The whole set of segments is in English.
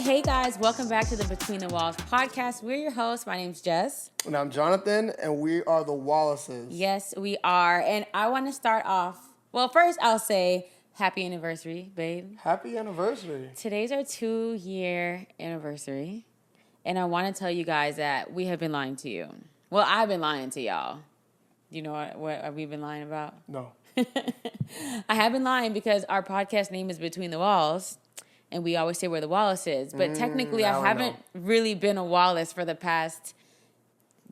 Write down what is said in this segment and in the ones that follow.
Hey guys, welcome back to the Between the Walls podcast. We're your hosts. My name's Jess. And I'm Jonathan, and we are the Wallaces. Yes, we are. And I want to start off. Well, first I'll say happy anniversary, babe. Happy anniversary. Today's our 2-year anniversary. And I want to tell you guys that we have been lying to you. Well, I've been lying to y'all. You know what we've been lying about? No. I have been lying because our podcast name is Between the Walls. And we always say we're the Wallaces. But technically, I haven't really been a Wallace for the past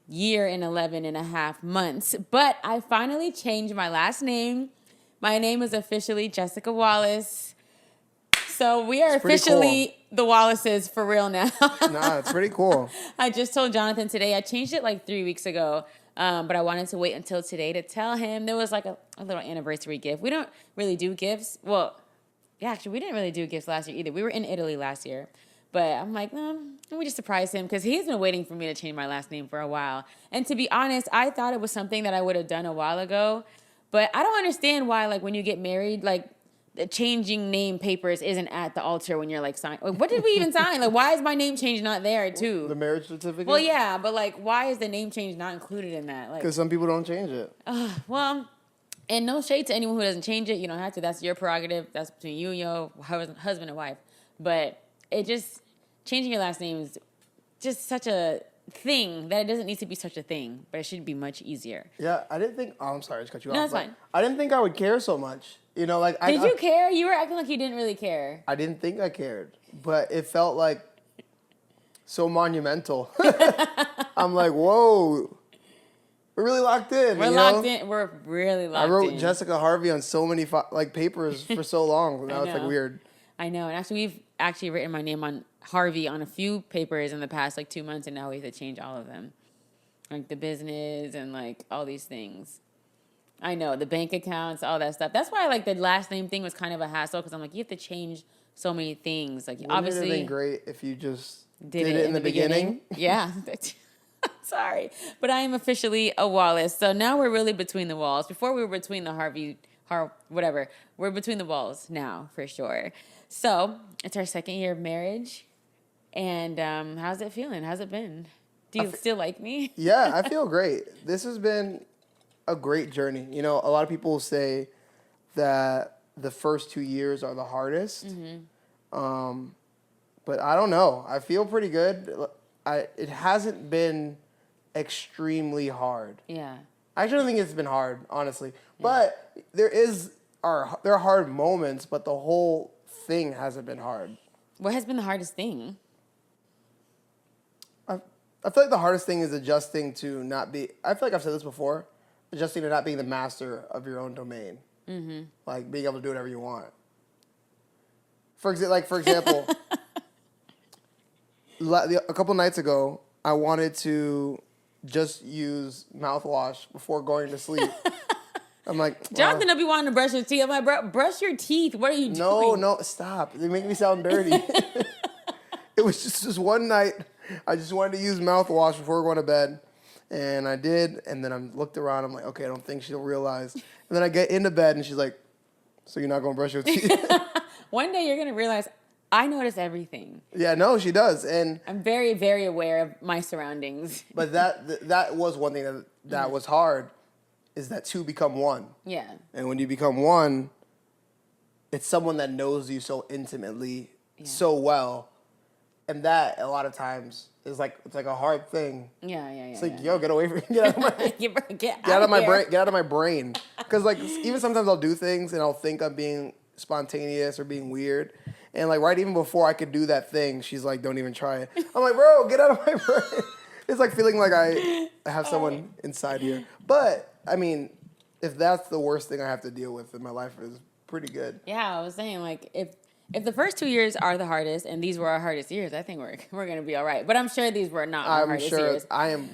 year and 11 and a half months. But I finally changed my last name. My name is officially Jessica Wallace. So we are officially the Wallaces for real now. Nah, it's pretty cool. I just told Jonathan today. I changed it like 3 weeks ago. But I wanted to wait until today to tell him. There was like a little anniversary gift. We don't really do gifts. Well, yeah, actually, we didn't really do gifts last year either. We were in Italy last year. But I'm like, let me just surprise him because he's been waiting for me to change my last name for a while. And to be honest, I thought it was something that I would have done a while ago. But I don't understand why, like, when you get married, like, the changing name papers isn't at the altar when you're, like, signing. Like, what did we even sign? Like, why is my name change not there, too? The marriage certificate? Well, yeah, but, like, why is the name change not included in that? Like, because some people don't change it. well... And no shade to anyone who doesn't change it. You don't have to. That's your prerogative. That's between you and your husband and wife. But it just, changing your last name is just such a thing that it doesn't need to be such a thing. But it should be much easier. Yeah, I didn't think, I'm sorry, I just cut you off. No, that's fine. I didn't think I would care so much. You know, like. Did you care? You were acting like you didn't really care. I didn't think I cared. But it felt like so monumental. I'm like, whoa. We're really locked in. We're locked in. We're really locked in. I wrote Jessica Harvey on so many papers for so long. Now it's like weird. I know. And actually, we've actually written my name on Harvey on a few papers in the past like 2 months, and now we have to change all of them. Like the business and like all these things. I know. The bank accounts, all that stuff. That's why like the last name thing was kind of a hassle because I'm like, you have to change so many things. Like obviously. Wouldn't it have been great if you just did it in the beginning? Yeah. Sorry, but I am officially a Wallace. So now we're really between the walls. Before we were between the whatever. We're between the walls now for sure. So it's our 2nd year of marriage. And how's it feeling? How's it been? Do you still like me? Yeah, I feel great. This has been a great journey. You know, a lot of people say that the first 2 years are the hardest. Mm-hmm. But I don't know. I feel pretty good. It hasn't been extremely hard. Yeah. I actually don't think it's been hard, honestly. Yeah. But there are hard moments, but the whole thing hasn't been hard. What has been the hardest thing? I feel like the hardest thing is adjusting to not be... I feel like I've said this before. Adjusting to not being the master of your own domain. Mm-hmm. Like, being able to do whatever you want. For example... A couple nights ago, I wanted to just use mouthwash before going to sleep. I'm like, Jonathan will be wanting to brush his teeth. I'm like, brush your teeth. What are you doing? No, stop. They make me sound dirty. It was just one night. I just wanted to use mouthwash before going to bed. And I did. And then I looked around. I'm like, okay, I don't think she'll realize. And then I get into bed and she's like, so you're not going to brush your teeth? One day you're going to realize I notice everything. Yeah, no, she does, and I'm very, very aware of my surroundings. But that was one thing that was hard, is that two become one. Yeah. And when you become one, it's someone that knows you so intimately, so well, and that a lot of times is like it's like a hard thing. Yeah. It's like yo, get away from me, get out of my get out of my brain, get out of my brain, because like even sometimes I'll do things and I'll think I'm being spontaneous or being weird. And, like, right even before I could do that thing, she's like, don't even try it. I'm like, bro, get out of my brain. It's like feeling like I have someone inside here. But, I mean, if that's the worst thing I have to deal with in my life, is pretty good. Yeah, I was saying, like, if the first 2 years are the hardest, and these were our hardest years, I think we're going to be all right. But I'm sure these were not our hardest years. I am.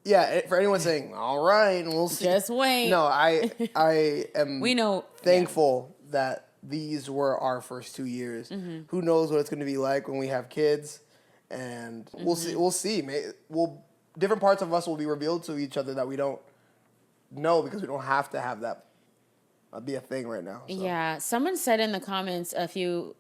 Yeah, for anyone saying, all right, we'll see. Just wait. No, I am thankful that these were our first 2 years. Mm-hmm. Who knows what it's going to be like when we have kids, and we'll see. We'll see. Different parts of us will be revealed to each other that we don't know because we don't have to have that be a thing right now. So. Yeah, someone said in the comments a few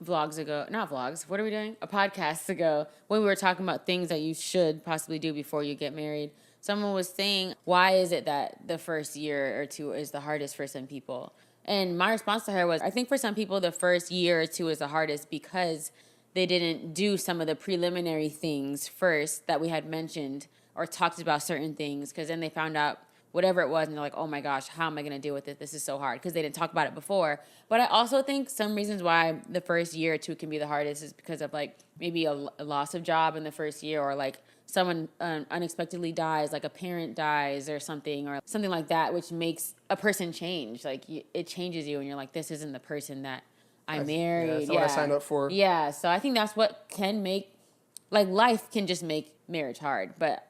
vlogs ago, not vlogs, what are we doing? A podcast ago, when we were talking about things that you should possibly do before you get married. Someone was saying, why is it that the first year or two is the hardest for some people? And my response to her was, I think for some people, the first year or two is the hardest because they didn't do some of the preliminary things first that we had mentioned or talked about certain things, because then they found out whatever it was, and they're like, oh my gosh, how am I going to deal with it? This is so hard, because they didn't talk about it before. But I also think some reasons why the first year or two can be the hardest is because of like maybe a loss of job in the first year, or like someone unexpectedly dies, like a parent dies or something like that, which makes a person change. Like it changes you, and you're like, this isn't the person that I married. Yeah, that's what I signed up for. Yeah, so I think that's what can make, like, life can just make marriage hard. But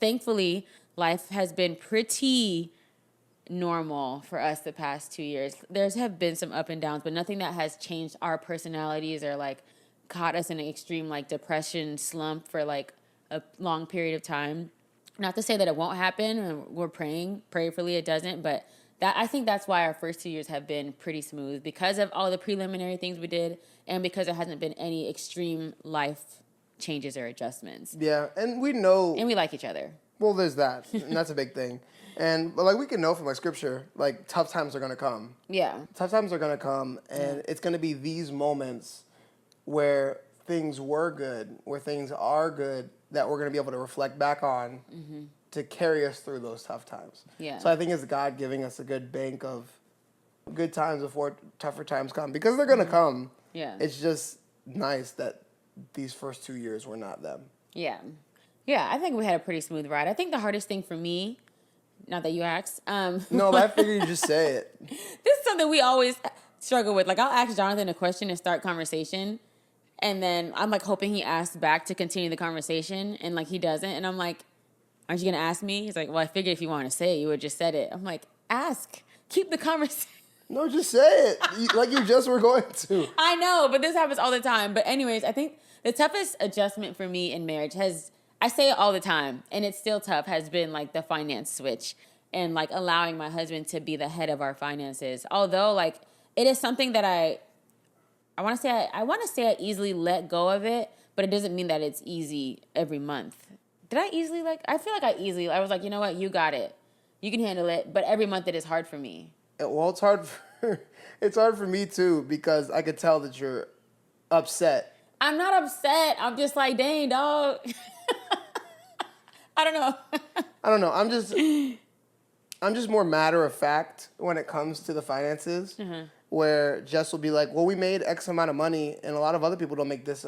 thankfully, life has been pretty normal for us the past 2 years. There's have been some up and downs, but nothing that has changed our personalities or like caught us in an extreme like depression slump for like a long period of time. Not to say that it won't happen, and we're prayerfully it doesn't, but that I think that's why our first 2 years have been pretty smooth, because of all the preliminary things we did, and because there hasn't been any extreme life changes or adjustments. Yeah, and we know, and we like each other. Well, there's that, and that's a big thing. And but like we can know from like scripture, like tough times are gonna come. Yeah, tough times are gonna come, and it's gonna be these moments where things were good, where things are good, that we're gonna be able to reflect back on to carry us through those tough times. Yeah. So I think it's God giving us a good bank of good times before tougher times come, because they're gonna come. Yeah. It's just nice that these first 2 years were not them. Yeah. Yeah, I think we had a pretty smooth ride. I think the hardest thing for me, not that you asked. No, but I figured you just say it. This is something we always struggle with. Like, I'll ask Jonathan a question and start conversation, and then I'm like hoping he asks back to continue the conversation, and like he doesn't, and I'm like, aren't you gonna ask me? He's like, well, I figured if you want to say it, you would just said it. I'm like, ask, keep the conversation. No, just say it like you just were going to. I know, but this happens all the time. But anyways, I think the toughest adjustment for me in marriage I say it all the time, and it's still tough, has been like the finance switch and like allowing my husband to be the head of our finances. Although like it is something that I want to say I easily let go of it, but it doesn't mean that it's easy every month. Did I easily I feel like I was like, you know what, you got it. You can handle it, but every month it is hard for me. Well, it's hard for me too, because I could tell that you're upset. I'm not upset. I'm just like, dang, dog. I don't know. I'm just more matter of fact when it comes to the finances, where Jess will be like, well, we made X amount of money, and a lot of other people don't make this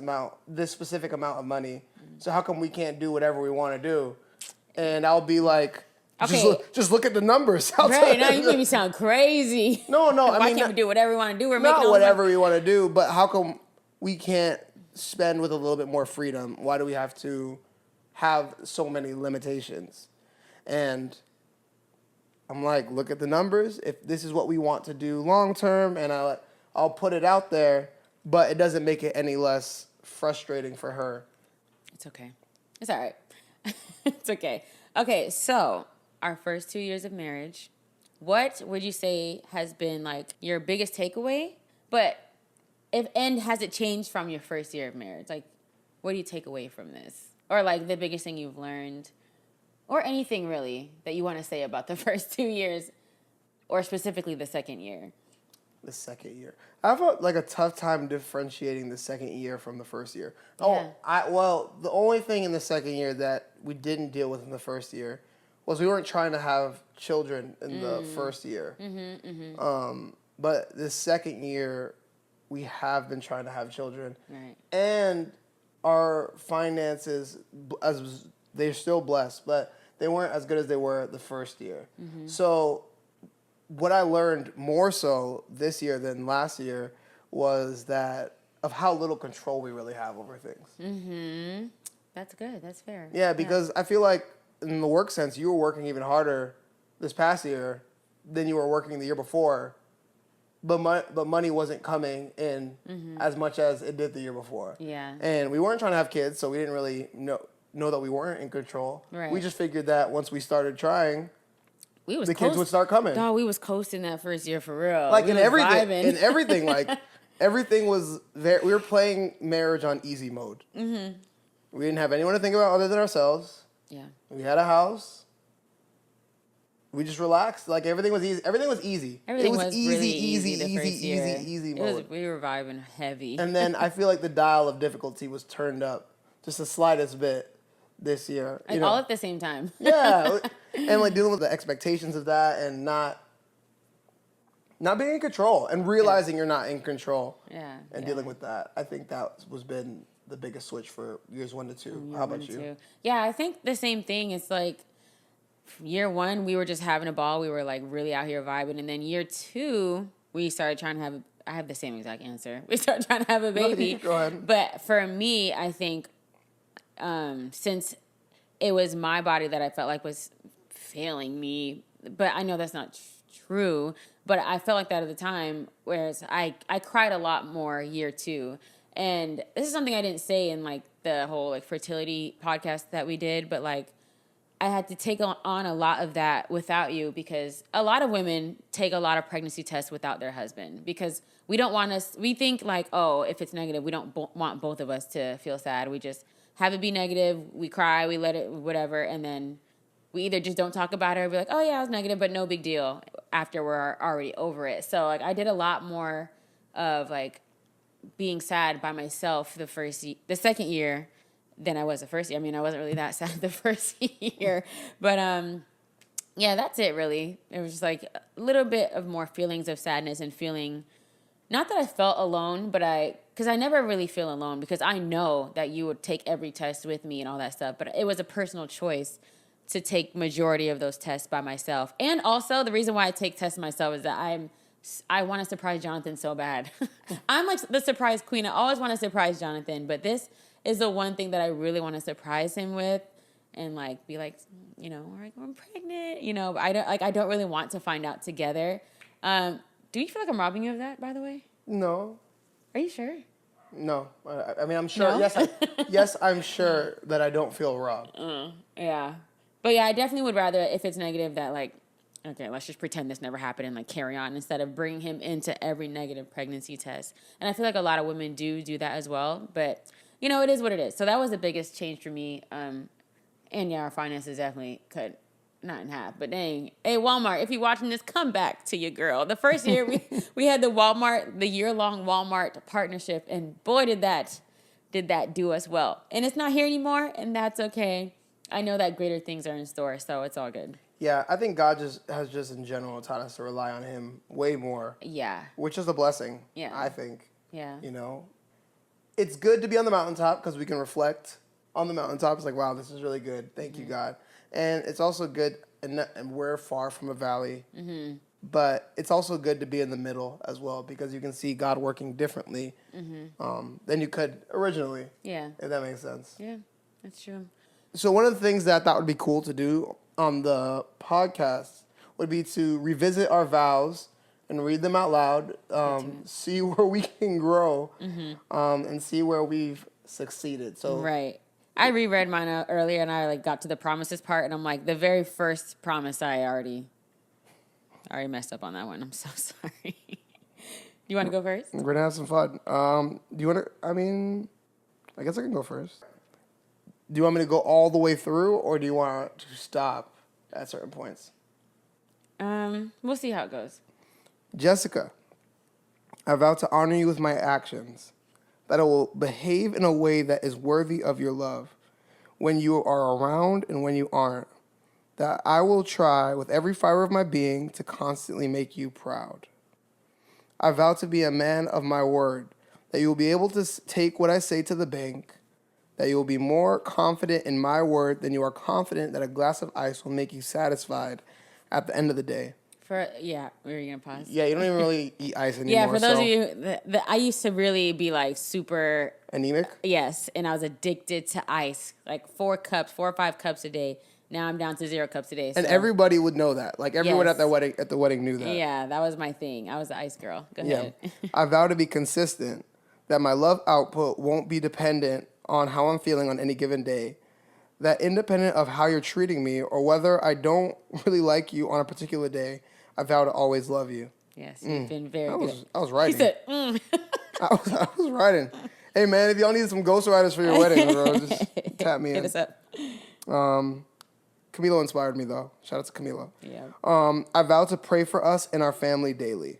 specific amount of money. So how come we can't do whatever we want to do? And I'll be like, okay, just look at the numbers. Right, now you make me sound crazy. No. Why can't we do whatever we want to do? We're making not whatever we want to do, but how come we can't spend with a little bit more freedom? Why do we have to have so many limitations? And I'm like, look at the numbers. If this is what we want to do long term, and I'll put it out there, but it doesn't make it any less frustrating for her. It's okay. It's all right. It's okay. Okay, so our first 2 years of marriage, what would you say has been like your biggest takeaway? But has it changed from your first year of marriage? Like, what do you take away from this? Or like the biggest thing you've learned, or anything really that you want to say about the first 2 years, or specifically the second year? The second year. I have a tough time differentiating the second year from the first year. Yeah. The only thing in the second year that we didn't deal with in the first year was we weren't trying to have children in the first year. But the second year, we have been trying to have children. Right. And our finances, they're still blessed, but they weren't as good as they were the first year. So what I learned more so this year than last year was that of how little control we really have over things. That's good. That's fair. Yeah, because I feel like in the work sense, you were working even harder this past year than you were working the year before. But money wasn't coming in as much as it did the year before. Yeah. And we weren't trying to have kids, so we didn't really know that we weren't in control. Right. We just figured that once we started trying, kids would start coming. Dog, we was coasting that first year for real. Like in everything, like everything was there. We were playing marriage on easy mode. Mm-hmm. We didn't have anyone to think about other than ourselves. Yeah. We had a house. We just relaxed. Like, everything was easy. Everything was easy. Everything it was was easy, really easy mode. We were vibing heavy. And then I feel like the dial of difficulty was turned up just the slightest bit this year. Like, all at the same time. Yeah. And, like, dealing with the expectations of that and not being in control and realizing you're not in control. Yeah. And dealing with that. I think that was been the biggest switch for years 1 to 2. How about you? Yeah, I think the same thing. It's like year 1, we were just having a ball. We were like really out here vibing. And then year 2, we started trying to have, I have the same exact answer. We started trying to have a baby. Go ahead. But for me, I think since it was my body that I felt like was failing me, but I know that's not true, but I felt like that at the time, whereas I cried a lot more year 2. And this is something I didn't say in like the whole like fertility podcast that we did, but like I had to take on a lot of that without you, because a lot of women take a lot of pregnancy tests without their husband, because we don't want us, we think like, oh, if it's negative, we don't want both of us to feel sad. We just have it be negative, we cry, we let it, whatever, and then we either just don't talk about it or be like, oh yeah, I was negative, but no big deal after we're already over it. So like I did a lot more of like being sad by myself the second year than I was the first year. I mean, I wasn't really that sad the first year, but yeah, that's it really. It was just like a little bit of more feelings of sadness and feeling, not that I felt alone, but because I never really feel alone, because I know that you would take every test with me and all that stuff, but it was a personal choice to take majority of those tests by myself. And also the reason why I take tests myself is that I want to surprise Jonathan so bad. I'm like the surprise queen. I always want to surprise Jonathan, but this is the one thing that I really want to surprise him with, and like be like, you know, like, I'm pregnant, you know. But I don't really want to find out together. Do you feel like I'm robbing you of that, by the way? No. Are you sure? No. I mean, I'm sure. No? Yes, I'm sure that I don't feel robbed. Yeah. But yeah, I definitely would rather, if it's negative, that like, okay, let's just pretend this never happened and like carry on, instead of bringing him into every negative pregnancy test. And I feel like a lot of women do that as well. But, you know, it is what it is. So that was the biggest change for me. And yeah, our finances definitely cut not in half. But dang, hey, Walmart, if you're watching this, come back to your girl. The first year we had the year-long Walmart partnership, and boy, did that do us well. And it's not here anymore, and that's okay. I know that greater things are in store, so it's all good. Yeah, I think God has in general taught us to rely on Him way more. Yeah. Which is a blessing. Yeah. I think. Yeah. You know, it's good to be on the mountaintop because we can reflect on the mountaintop. It's like, wow, this is really good. Thank you, God. And it's also good, and we're far from a valley. Mm-hmm. But it's also good to be in the middle as well, because you can see God working differently than you could originally. Yeah. If that makes sense. Yeah, that's true. So one of the things that I thought would be cool to do on the podcast would be to revisit our vows and read them out loud, see where we can grow, and see where we've succeeded. So right. I reread mine earlier, and I like got to the promises part, and I'm like, the very first promise I already messed up on that one. I'm so sorry. You want to go first? We're gonna have some fun. Do you want to? I mean, I guess I can go first. Do you want me to go all the way through, or do you want to stop at certain points? We'll see how it goes. Jessica, I vow to honor you with my actions, that I will behave in a way that is worthy of your love, when you are around and when you aren't, that I will try with every fiber of my being to constantly make you proud. I vow to be a man of my word, that you will be able to take what I say to the bank, that you will be more confident in my word than you are confident that a glass of ice will make you satisfied at the end of the day. Were you going to pause? Yeah, you don't even really eat ice anymore. Yeah, for those of you, I used to really be like super... Anemic? Yes, and I was addicted to ice, like 4 or 5 cups a day. Now I'm down to 0 cups a day. So. And everybody would know that. Like everyone at the wedding knew that. Yeah, that was my thing. I was the ice girl. Go ahead. I vow to be consistent, that my love output won't be dependent on how I'm feeling on any given day, that independent of how you're treating me or whether I don't really like you on a particular day, I vow to always love you. Yes, you've been very good. I was writing. He said, I was writing. Hey, man, if y'all need some ghostwriters for your wedding, bro, just tap me in. Hit us up. Camilo inspired me, though. Shout out to Camilo. Yeah. I vow to pray for us and our family daily.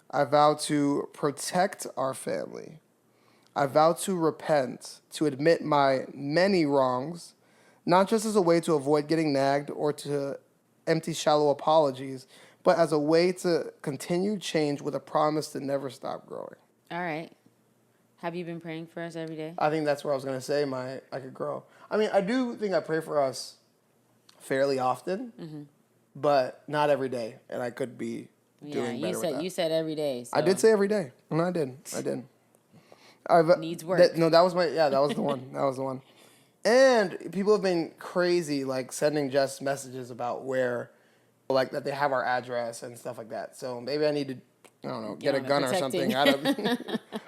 I vow to protect our family. I vow to repent, to admit my many wrongs, not just as a way to avoid getting nagged or to empty shallow apologies, but as a way to continue change with a promise to never stop growing. All right. Have you been praying for us every day? I think that's where I was going to say I could grow. I mean, I do think I pray for us fairly often, but not every day, and I could be doing better with that. You said every day. So. I did say every day. No, I did. Needs work. That was that was the one. That was the one. And people have been crazy, like sending Jess messages about where, like that they have our address and stuff like that. So maybe I need to, I don't know, get a gun or something.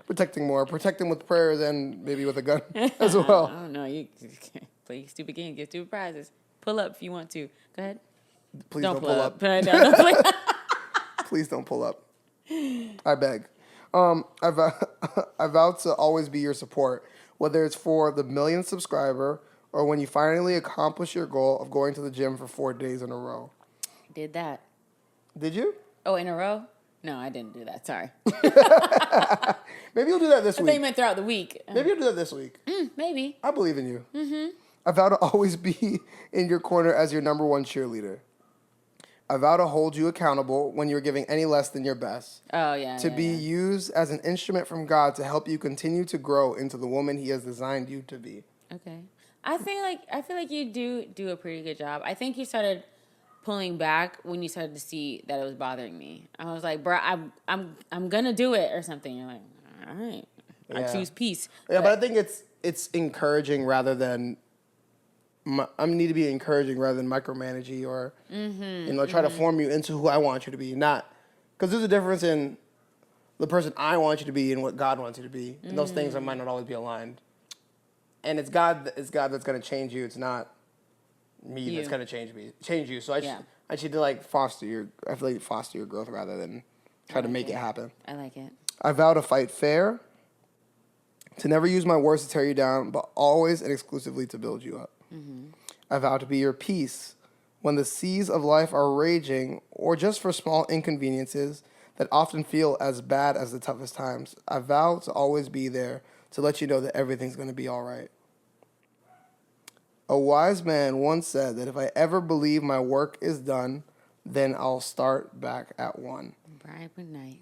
Protecting with prayers and maybe with a gun as well. I don't know. You play stupid games, get stupid prizes. Pull up if you want to. Go ahead. Please don't pull up. Please don't pull up. I beg. I vow to always be your support, whether it's for the millionth subscriber or when you finally accomplish your goal of going to the gym for 4 days in a row. Did that. Did you? Oh, in a row? No, I didn't do that. Sorry. Maybe you'll do that this week. I think you meant throughout the week. Maybe you'll do that this week. Maybe. I believe in you. Mm-hmm. I vow to always be in your corner as your number one cheerleader. I vow to hold you accountable when you're giving any less than your best. Oh, yeah. To be used as an instrument from God to help you continue to grow into the woman He has designed you to be. Okay. I feel like you do a pretty good job. I think you started pulling back when you started to see that it was bothering me. I was like, bro, I'm gonna do it or something. You're like, all right. I choose peace. Yeah, but I think it's encouraging rather than I need to be encouraging rather than micromanaging or try to form you into who I want you to be. Not because there's a difference in the person I want you to be and what God wants you to be, and those things might not always be aligned. And it's God that's going to change you. It's not me that's going to change you. So I should like foster your growth rather than try to make it happen. I like it. I vow to fight fair, to never use my words to tear you down, but always and exclusively to build you up. Mm-hmm. I vow to be your peace when the seas of life are raging or just for small inconveniences that often feel as bad as the toughest times. I vow to always be there to let you know that everything's going to be all right. A wise man once said that if I ever believe my work is done, then I'll start back at one. Brian McKnight.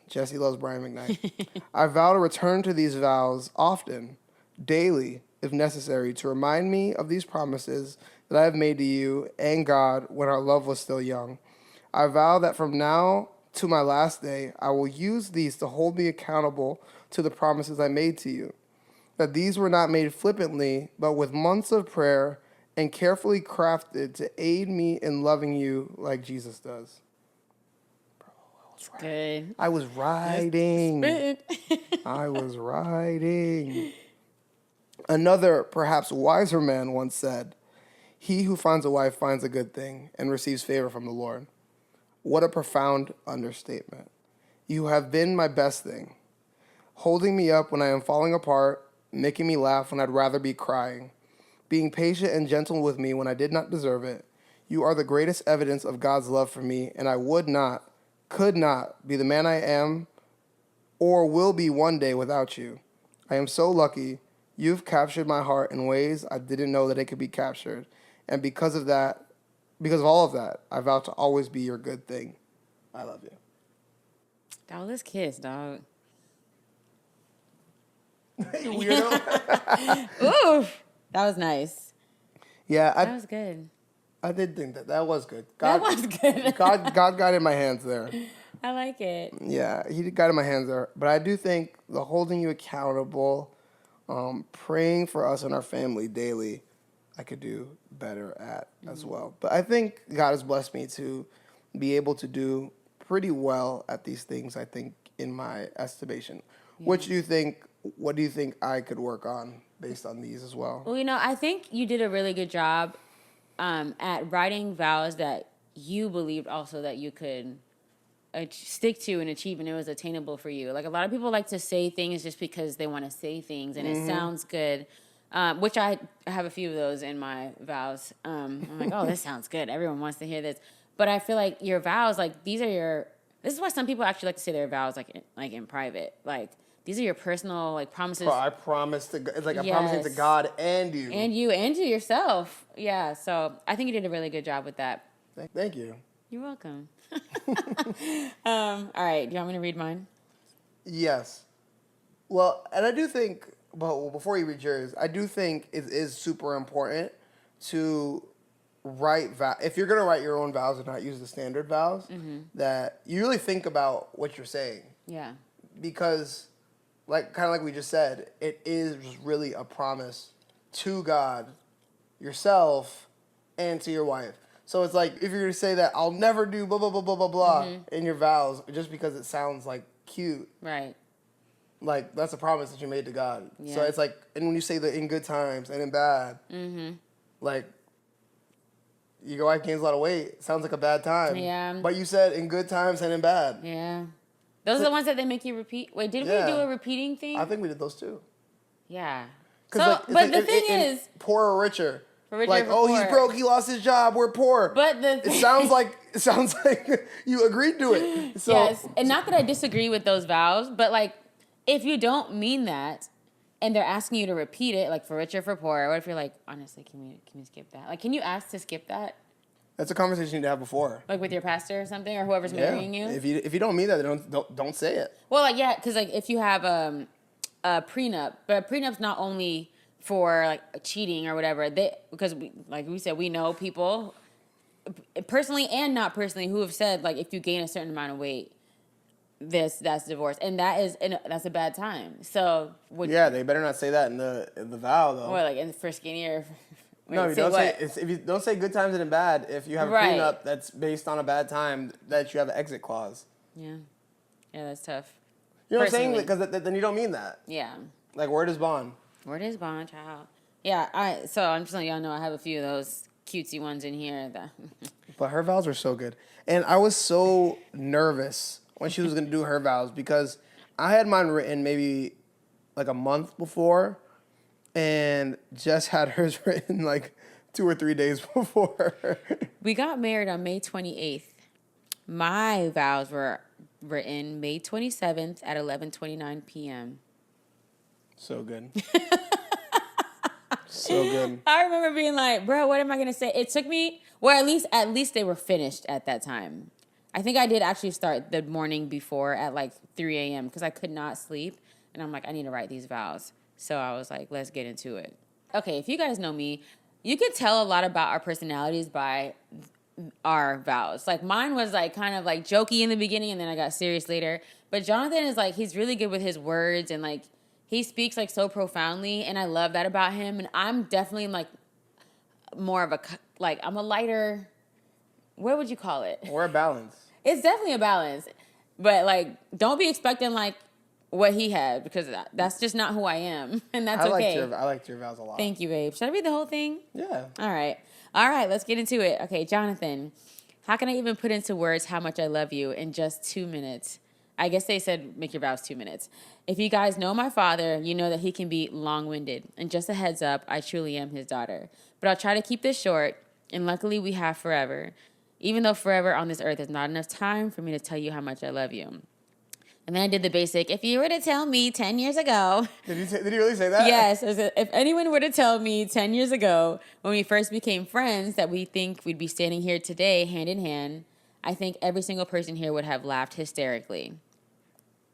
Jesse loves Brian McKnight. I vow to return to these vows often, daily, if necessary, to remind me of these promises that I have made to you and God when our love was still young. I vow that from now to my last day, I will use these to hold me accountable to the promises I made to you. That these were not made flippantly, but with months of prayer and carefully crafted to aid me in loving you like Jesus does. Bro, good. I was writing. I was writing. Another, perhaps wiser man once said, "He who finds a wife finds a good thing and receives favor from the Lord." What a profound understatement. You have been my best thing, holding me up when I am falling apart, making me laugh when I'd rather be crying, being patient and gentle with me when I did not deserve it. You are the greatest evidence of God's love for me, and I could not be the man I am or will be one day without you. I am so lucky. You've captured my heart in ways I didn't know that it could be captured. And because of all of that, I vow to always be your good thing. I love you. Dog, let's kiss, dog. You weirdo. Oof. That was nice. Yeah. That was good. I did think that was good. That was good. God guided my hands there. I like it. Yeah, He guided my hands there. But I do think the holding you accountable, praying for us and our family daily, I could do better at as well. But I think God has blessed me to be able to do pretty well at these things, I think, in my estimation. Yeah. What do you think I could work on based on these as well? Well, I think you did a really good job at writing vows that you believed also that you could stick to and achieve, and it was attainable for you. Like, a lot of people like to say things just because they want to say things, and it sounds good. Which I have a few of those in my vows. I'm like, oh, this sounds good. Everyone wants to hear this. But I feel like your vows, like, this is why some people actually like to say their vows, like in private. Like, these are your personal, like, promises. I promise to, it's like I'm promising to God and you. And to yourself. Yeah, so I think you did a really good job with that. Thank you. You're welcome. All right, do you want me to read mine? Yes. Well, and I do think, but before you read yours, I do think it is super important to write if you're going to write your own vows and not use the standard vows, that you really think about what you're saying. Yeah. Because, kind of like we just said, it is really a promise to God, yourself, and to your wife. So it's like, if you're going to say that, I'll never do blah, blah, blah, blah, blah, blah in your vows, just because it sounds, like, cute. Right. Like, that's a promise that you made to God. Yeah. So it's like, and when you say that in good times and in bad, like, your wife gains a lot of weight. It sounds like a bad time. Yeah. But you said in good times and in bad. Yeah. Those are the ones that they make you repeat. Wait, did we do a repeating thing? I think we did those too. Yeah. So, but the thing is, poor or richer. Richer like, oh, poor. He's broke. He lost his job. We're poor. But it sounds like you agreed to it. So, yes, and not that I disagree with those vows, but like, if you don't mean that, and they're asking you to repeat it, like for richer, for poor, what if you're like, honestly, can we skip that? Like, can you ask to skip that? That's a conversation you need to have before. Like with your pastor or something, or whoever's marrying you. If you don't mean that, then don't say it. Well, like, yeah, because like if you have a prenup, but a prenup's not only for like cheating or whatever. Because like we said, we know people personally and not personally who have said like if you gain a certain amount of weight, that's divorce, and that's a bad time. So they better not say that in the vow though. Or like for skinny or. No, you don't say. If you don't say good times and bad, if you have a prenup that's based on a bad time, that you have an exit clause. Yeah, that's tough. You know what I'm saying? Because then you don't mean that. Yeah. Like, word is bond. Word is bond, child. Yeah, so I'm just letting y'all know I have a few of those cutesy ones in here. But her vows were so good, and I was so nervous when she was going to do her vows because I had mine written maybe like a month before. And Jess had hers written like 2 or 3 days before. We got married on May 28th. My vows were written May 27th at 11:29 p.m. So good. So good. I remember being like, bro, what am I going to say? It took me, well, at least they were finished at that time. I think I did actually start the morning before at like 3 a.m. because I could not sleep. And I'm like, I need to write these vows. So I was like, let's get into it. Okay, if you guys know me, you could tell a lot about our personalities by our vows. Like mine was like kind of like jokey in the beginning and then I got serious later. But Jonathan is like, he's really good with his words and like he speaks like so profoundly and I love that about him. And I'm definitely like more of I'm a lighter, what would you call it? Or a balance. It's definitely a balance. But like, don't be expecting like, what he had because that's just not who I am, and that's okay. I liked your vows a lot. Thank you, babe. Should I read the whole thing? Yeah. All right. Let's get into it. Okay, Jonathan, how can I even put into words how much I love you in just 2 minutes? I guess they said make your vows 2 minutes. If you guys know my father, you know that he can be long-winded. And just a heads up, I truly am his daughter. But I'll try to keep this short. And luckily, we have forever. Even though forever on this earth is not enough time for me to tell you how much I love you. And then I did the basic, if you were to tell me 10 years ago. Did he really say that? Yes. If anyone were to tell me 10 years ago, when we first became friends, that we think we'd be standing here today, hand in hand, I think every single person here would have laughed hysterically.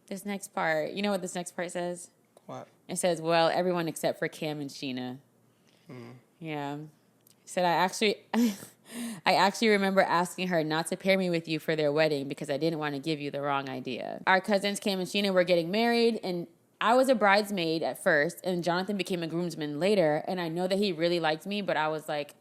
This next part, you know what this next part says? What? It says, well, everyone except for Cam and Sheena. Yeah. It said, I actually remember asking her not to pair me with you for their wedding because I didn't want to give you the wrong idea. Our cousins Cam and Sheena were getting married, and I was a bridesmaid at first, and Jonathan became a groomsman later, and I know that he really liked me, but I was like,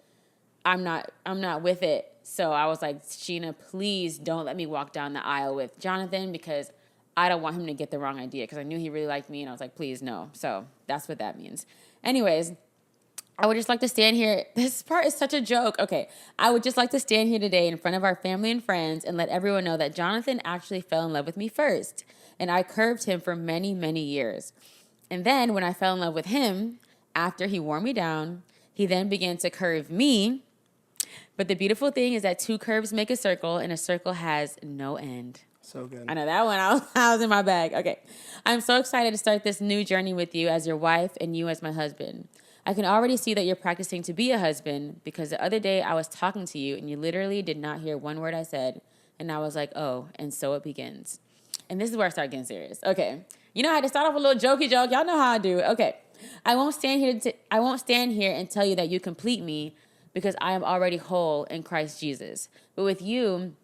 I'm not with it. So I was like, Sheena, please don't let me walk down the aisle with Jonathan because I don't want him to get the wrong idea because I knew he really liked me, and I was like, please, no. So that's what that means. Anyways, I would just like to stand here. This part is such a joke. Okay. I would just like to stand here today in front of our family and friends and let everyone know that Jonathan actually fell in love with me first. And I curbed him for many, many years. And then when I fell in love with him, after he wore me down, he then began to curve me. But the beautiful thing is that 2 curves make a circle, and a circle has no end. So good. I know that one. I was in my bag. Okay. I'm so excited to start this new journey with you as your wife and you as my husband. I can already see that you're practicing to be a husband because the other day I was talking to you and you literally did not hear one word I said. And I was like, oh, and so it begins. And this is where I start getting serious. Okay. You know, I had to start off with a little jokey joke. Y'all know how I do. Okay. I won't stand here and tell you that you complete me because I am already whole in Christ Jesus. But with you,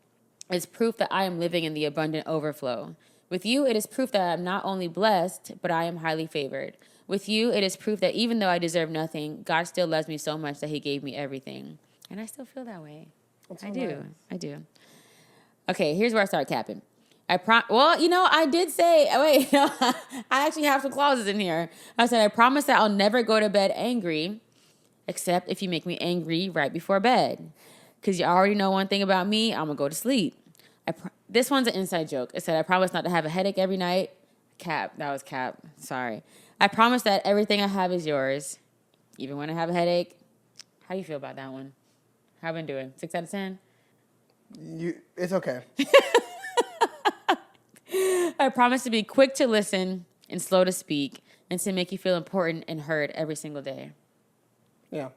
it's proof that I am living in the abundant overflow. With you, it is proof that I am not only blessed, but I am highly favored. With you, it is proof that even though I deserve nothing, God still loves me so much that he gave me everything. And I still feel that way. I do. Okay, here's where I start capping. I did say, I actually have some clauses in here. I said, I promise that I'll never go to bed angry, except if you make me angry right before bed. Because you already know one thing about me, I'm going to go to sleep. This one's an inside joke. It said, I promise not to have a headache every night. Cap. That was cap. Sorry. I promise that everything I have is yours, even when I have a headache. How do you feel about that one? How have I been doing? 6 out of 10? It's okay. I promise to be quick to listen and slow to speak and to make you feel important and heard every single day. Yeah.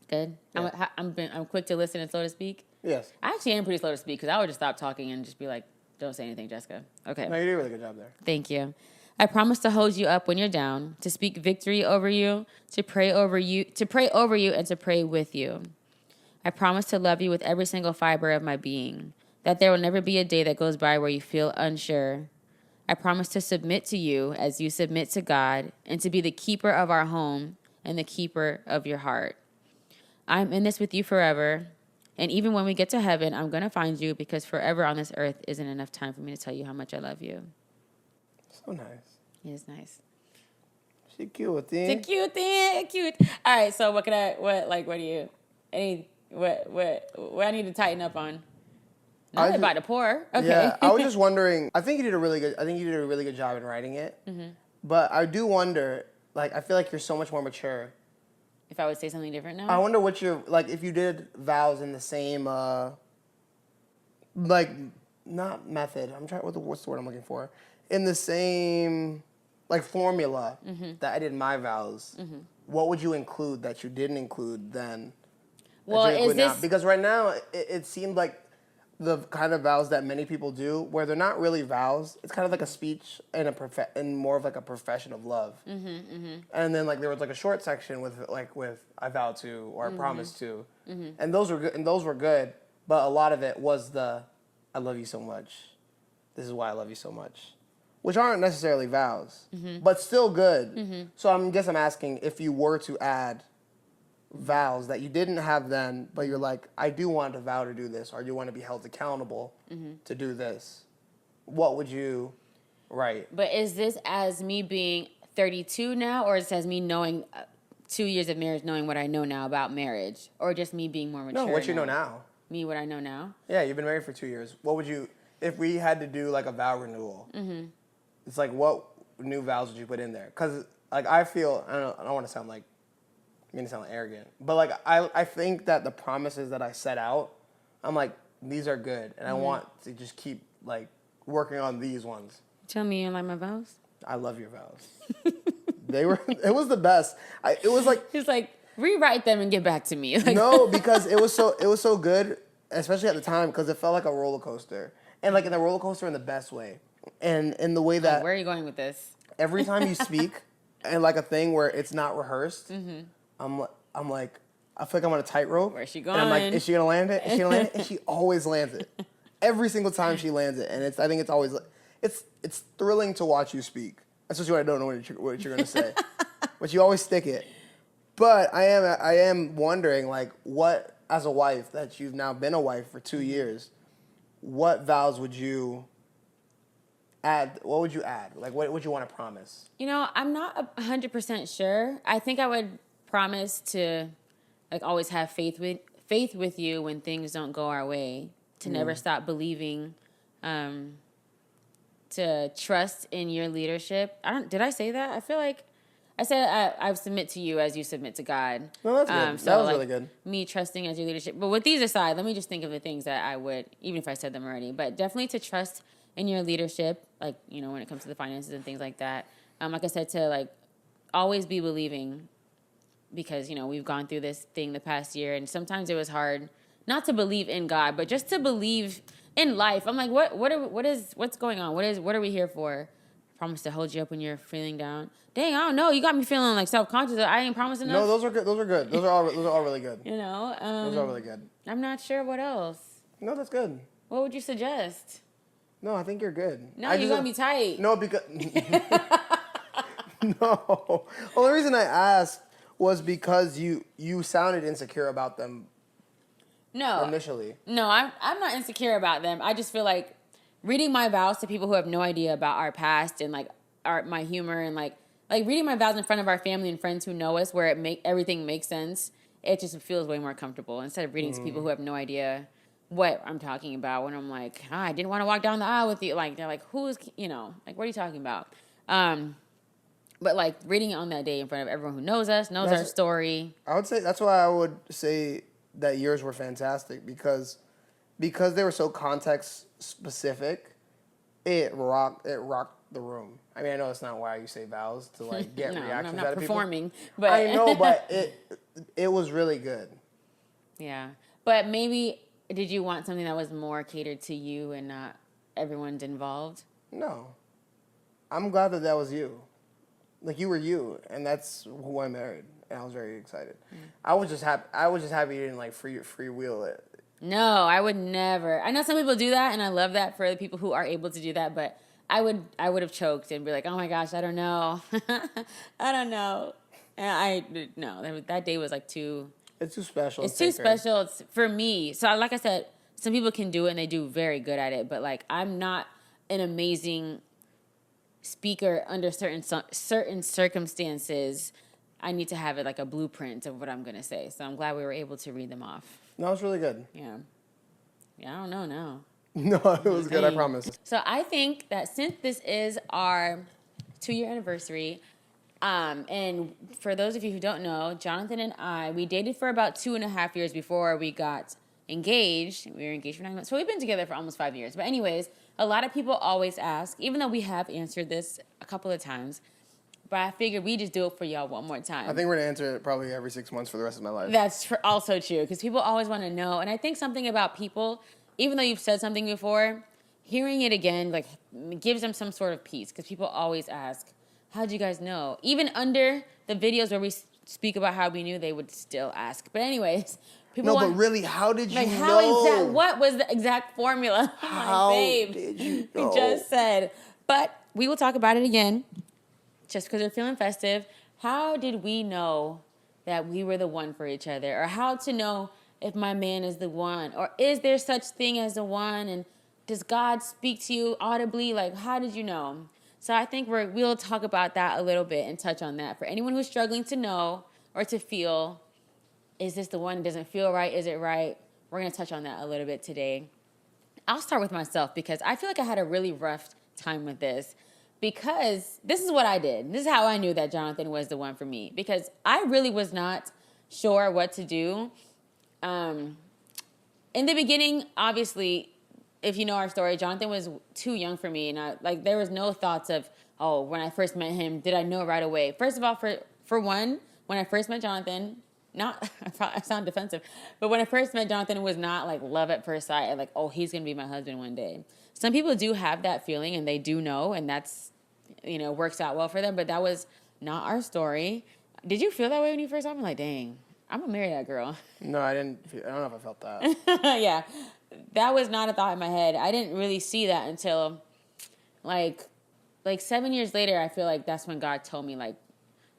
Good? Yeah. I'm quick to listen and slow to speak? Yes. I actually am pretty slow to speak because I would just stop talking and just be like, don't say anything, Jessica. Okay. No, you do a really good job there. Thank you. I promise to hold you up when you're down, to speak victory over you, to pray over you, and to pray with you. I promise to love you with every single fiber of my being, that there will never be a day that goes by where you feel unsure. I promise to submit to you as you submit to God, and to be the keeper of our home and the keeper of your heart. I'm in this with you forever, and even when we get to heaven, I'm going to find you because forever on this earth isn't enough time for me to tell you how much I love you. So nice. It is nice. She cute, then. Cute. All right, so what I need to tighten up on? Not about to pour. Okay. Yeah, I was just wondering. I think you did a really good job in writing it. Mm-hmm. But I do wonder. I feel like you're so much more mature. If I would say something different now. I wonder what if you did vows in the same not method. What's the word I'm looking for? In the same formula that I did my vows. Mm-hmm. What would you include that you didn't include then? Well, is this now? Because right now it seemed like the kind of vows that many people do, where they're not really vows. It's kind of like a speech and more of like a profession of love. Mm-hmm, mm-hmm. And then there was a short section with I vow to or I promise to, and those were good. And those were good, but a lot of it was I love you so much. This is why I love you so much, which aren't necessarily vows, but still good. Mm-hmm. So I'm asking if you were to add vows that you didn't have then, but you're like, I do want to vow to do this, or I do want to be held accountable to do this. What would you write? But is this as me being 32 now, or is this as me knowing 2 years of marriage, knowing what I know now about marriage, or just me being more mature? No, what you know now. Me, what I know now? Yeah, you've been married for 2 years. What would you, if we had to do a vow renewal, it's what new vows would you put in there? Because I feel, I don't want to sound arrogant, but I think that the promises that I set out, I'm these are good, and I want to just keep working on these ones. Tell me you like my vows? I love your vows. It was the best. It's rewrite them and get back to me. No, because it was so good, especially at the time, because it felt like a roller coaster, and in the roller coaster in the best way, and in the way that. Where are you going with this? Every time you speak, and a thing where it's not rehearsed. I'm like, I feel like I'm on a tightrope. Where's she going? And I'm is she gonna land it? Is she gonna land it? And she always lands it. Every single time she lands it, and I think it's always it's thrilling to watch you speak. Especially when I don't know what you're gonna say, but you always stick it. But I am wondering what, as a wife that you've now been a wife for 2 years, what vows would you add? What would you add? What would you want to promise? I'm not 100% sure. I think I would promise to like always have faith with you when things don't go our way, to never stop believing, to trust in your leadership. Did I say that? I feel like I said I submit to you as you submit to God. No, that's good. So that was like, really good. Me trusting as your leadership. But with these aside, let me just think of the things that I would, even if I said them already, but definitely to trust in your leadership, like, you know, when it comes to the finances and things like that. Like I said, to like always be believing, because, you know, we've gone through this thing the past year, and sometimes it was hard not to believe in God, but just to believe in life. I'm like, what's going on? What are we here for? Promise to hold you up when you're feeling down. Dang, I don't know. You got me feeling like self-conscious. I ain't promising enough. No, those are good. Those are good. Those are all really good. You know, those are really good. I'm not sure what else. No, that's good. What would you suggest? No, I think you're good. No, you got me tight. No, because no. Well, the reason I asked was because you sounded insecure about them. No. Initially. No, I'm not insecure about them. I just feel like reading my vows to people who have no idea about our past and like my humor, and like reading my vows in front of our family and friends who know us, where everything makes sense. It just feels way more comfortable instead of reading to people who have no idea what I'm talking about. When I'm like, I didn't want to walk down the aisle with you. Like, they're like, who's, you know, like, what are you talking about? But like reading it on that day in front of everyone who knows us, knows our story. I would say that's why I would say that yours were fantastic, because they were so context specific. It rocked the room. I mean, I know that's not why you say vows, to like get reactions out of people. I'm not performing, but I know, but it was really good. Yeah, but maybe did you want something that was more catered to you and not everyone's involved? No, I'm glad that was you. Like, you were you, and that's who I married, and I was very excited. I was just happy you didn't like free wheel it. No, I would never. I know some people do that, and I love that for the people who are able to do that, but I would have choked and be like, oh my gosh, I don't know. I don't know. And that day was like too... It's too special. It's too special. It's for me. So like I said, some people can do it, and they do very good at it, but like, I'm not an amazing speaker under certain circumstances. I need to have it like a blueprint of what I'm going to say. So I'm glad we were able to read them off. No, it's really good. Yeah, I don't know now. No, it was good, I promise. So I think that since this is our 2-year anniversary, and for those of you who don't know, Jonathan and I, we dated for about 2.5 years before we got engaged. We were engaged for 9 months. So we've been together for almost 5 years. But anyways, a lot of people always ask, even though we have answered this a couple of times, but I figured we just do it for y'all one more time. I think we're going to answer it probably every 6 months for the rest of my life. That's also true, because people always want to know. And I think something about people, even though you've said something before, hearing it again like gives them some sort of peace, because people always ask, how'd you guys know? Even under the videos where we speak about how we knew, they would still ask. But anyways... but really, how did you know? What was the exact formula? How did you know? We just said. But we will talk about it again, just because we're feeling festive. How did we know that we were the one for each other? Or how to know if my man is the one? Or is there such thing as the one? And does God speak to you audibly? Like, how did you know? So I think we'll talk about that a little bit and touch on that. For anyone who's struggling to know or to feel... Is this the one? Doesn't feel right? Is it right? We're going to touch on that a little bit today. I'll start with myself, because I feel like I had a really rough time with this, because this is what I did. This is how I knew that Jonathan was the one for me, because I really was not sure what to do. In the beginning, obviously, if you know our story, Jonathan was too young for me. And there was no thoughts of, oh, when I first met him, did I know right away? First of all, for one, when I first met Jonathan... I sound defensive, but when I first met Jonathan, it was not like love at first sight and like, oh, he's going to be my husband one day. Some people do have that feeling, and they do know, and that's, works out well for them, but that was not our story. Did you feel that way when you first saw me? Like, dang, I'm going to marry that girl. No, I didn't. I don't know if I felt that. Yeah, that was not a thought in my head. I didn't really see that until like 7 years later. I feel like that's when God told me, like,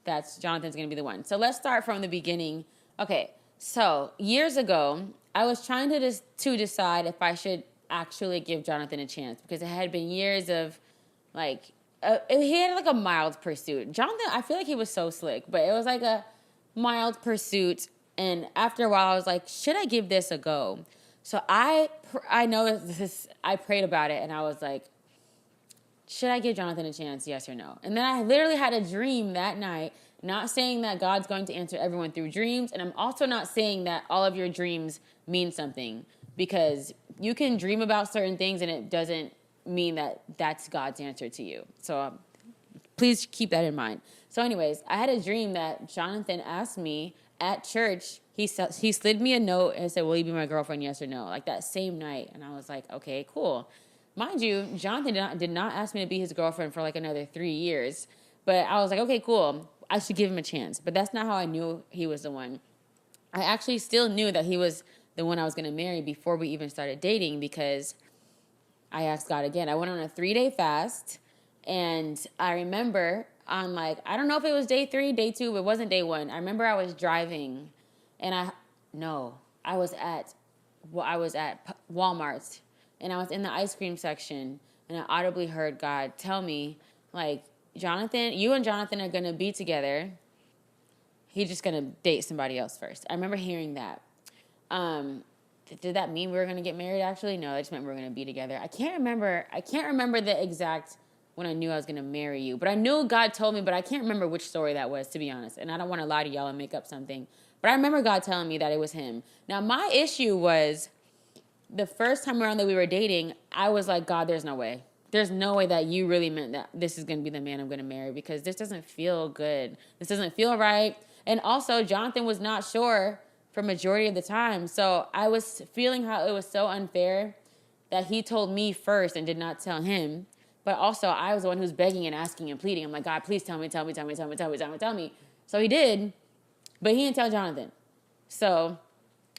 that's Jonathan's going to be the one. So let's start from the beginning. Okay, so years ago, I was trying to decide if I should actually give Jonathan a chance, because it had been years of, like, he had like a mild pursuit. Jonathan, I feel like he was so slick, but it was like mild pursuit. And after a while, I was like, should I give this a go? So I know this, I prayed about it, and I was like, should I give Jonathan a chance, yes or no? And then I literally had a dream that night, not saying that God's going to answer everyone through dreams, and I'm also not saying that all of your dreams mean something, because you can dream about certain things and it doesn't mean that that's God's answer to you. So please keep that in mind. So anyways, I had a dream that Jonathan asked me at church. He slid me a note and said, will you be my girlfriend, yes or no? Like that same night. And I was like, okay, cool. Mind you, Jonathan did not ask me to be his girlfriend for like another 3 years. But I was like, okay, cool. I should give him a chance. But that's not how I knew he was the one. I actually still knew that he was the one I was going to marry before we even started dating, because I asked God again. I went on a 3-day fast, and I remember on like, I don't know if it was day 3, day 2, but it wasn't day 1. I remember I was driving, and I was at Walmart, and I was in the ice cream section, and I audibly heard God tell me, like, Jonathan, you and Jonathan are going to be together. He's just going to date somebody else first. I remember hearing that. Did that mean we were going to get married, actually? No, it just meant we were going to be together. I can't remember the exact when I knew I was going to marry you. But I knew God told me, but I can't remember which story that was, to be honest. And I don't want to lie to y'all and make up something. But I remember God telling me that it was him. Now, my issue was the first time around that we were dating, I was like, God, there's no way. There's no way that you really meant that this is going to be the man I'm going to marry, because this doesn't feel good. This doesn't feel right. And also, Jonathan was not sure for majority of the time. So I was feeling how it was so unfair that he told me first and did not tell him. But also, I was the one who was begging and asking and pleading. I'm like, God, please tell me. So he did, but he didn't tell Jonathan. So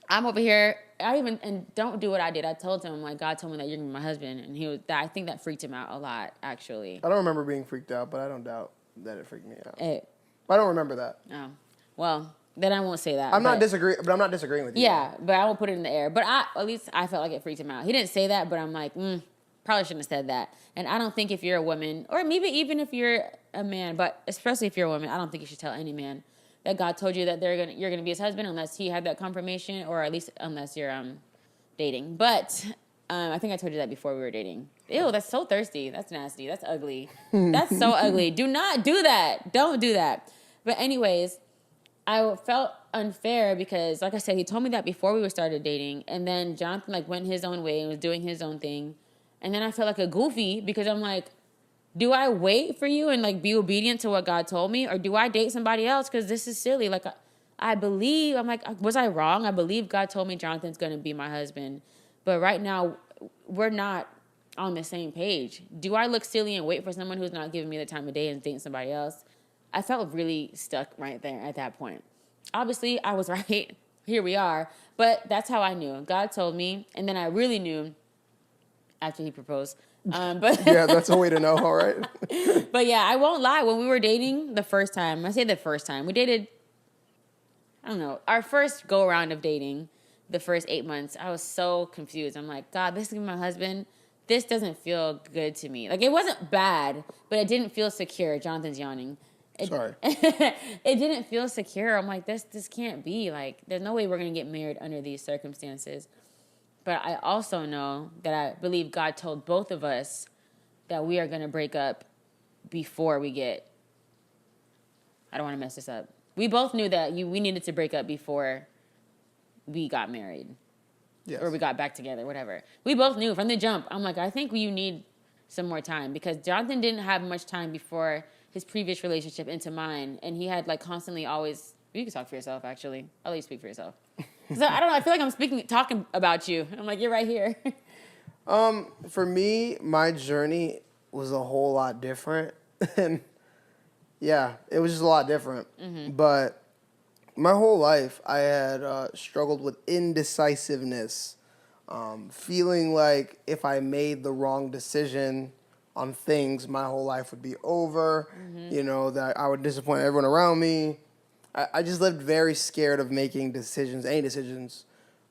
I'm over here. And don't do what I did. I told him, like, God told me that you're going to be my husband. And I think that freaked him out a lot, actually. I don't remember being freaked out, but I don't doubt that it freaked me out. I don't remember that. Oh, well, then I won't say that. I'm not disagreeing with you. Yeah, but I won't put it in the air. But at least I felt like it freaked him out. He didn't say that, but I'm like, probably shouldn't have said that. And I don't think if you're a woman, or maybe even if you're a man, but especially if you're a woman, I don't think you should tell any man that God told you that you're gonna be his husband, unless he had that confirmation, or at least unless you're dating. But I think I told you that before we were dating. Ew, that's so thirsty. That's nasty. That's ugly. That's so ugly. Do not do that. Don't do that. But anyways, I felt unfair because, like I said, he told me that before we started dating, and then Jonathan like went his own way and was doing his own thing, and then I felt like a goofy because I'm like, do I wait for you and like be obedient to what God told me, or do I date somebody else? Because this is silly. Like I believe, I'm like, was I wrong? I believe God told me Jonathan's going to be my husband, but right now we're not on the same page. Do I look silly and wait for someone who's not giving me the time of day and dating somebody else? I felt really stuck right there at that point. Obviously, I was right. Here we are. But that's how I knew. God told me, and then I really knew after he proposed. But yeah, that's a way to know, all right? But yeah, I won't lie. When we were dating the first time, I say the first time, we dated, I don't know, our first go-around of dating, the first 8 months, I was so confused. I'm like, God, this is my husband. This doesn't feel good to me. Like, it wasn't bad, but it didn't feel secure. Jonathan's yawning. Sorry. It didn't feel secure. I'm like, this can't be. Like, there's no way we're going to get married under these circumstances. But I also know that I believe God told both of us that we are going to break up before we get... I don't want to mess this up. We both knew that we needed to break up before we got married. Yes. Or we got back together, whatever. We both knew from the jump. I'm like, I think you need some more time, because Jonathan didn't have much time before his previous relationship into mine, and he had like constantly always... You can talk for yourself, actually. I'll let you speak for yourself. So I don't know. I feel like I'm talking about you. I'm like, you're right here. For me, my journey was a whole lot different, and yeah, it was just a lot different. Mm-hmm. But my whole life, I had struggled with indecisiveness, feeling like if I made the wrong decision on things, my whole life would be over. Mm-hmm. You know, that I would disappoint everyone around me. I just lived very scared of making decisions, any decisions,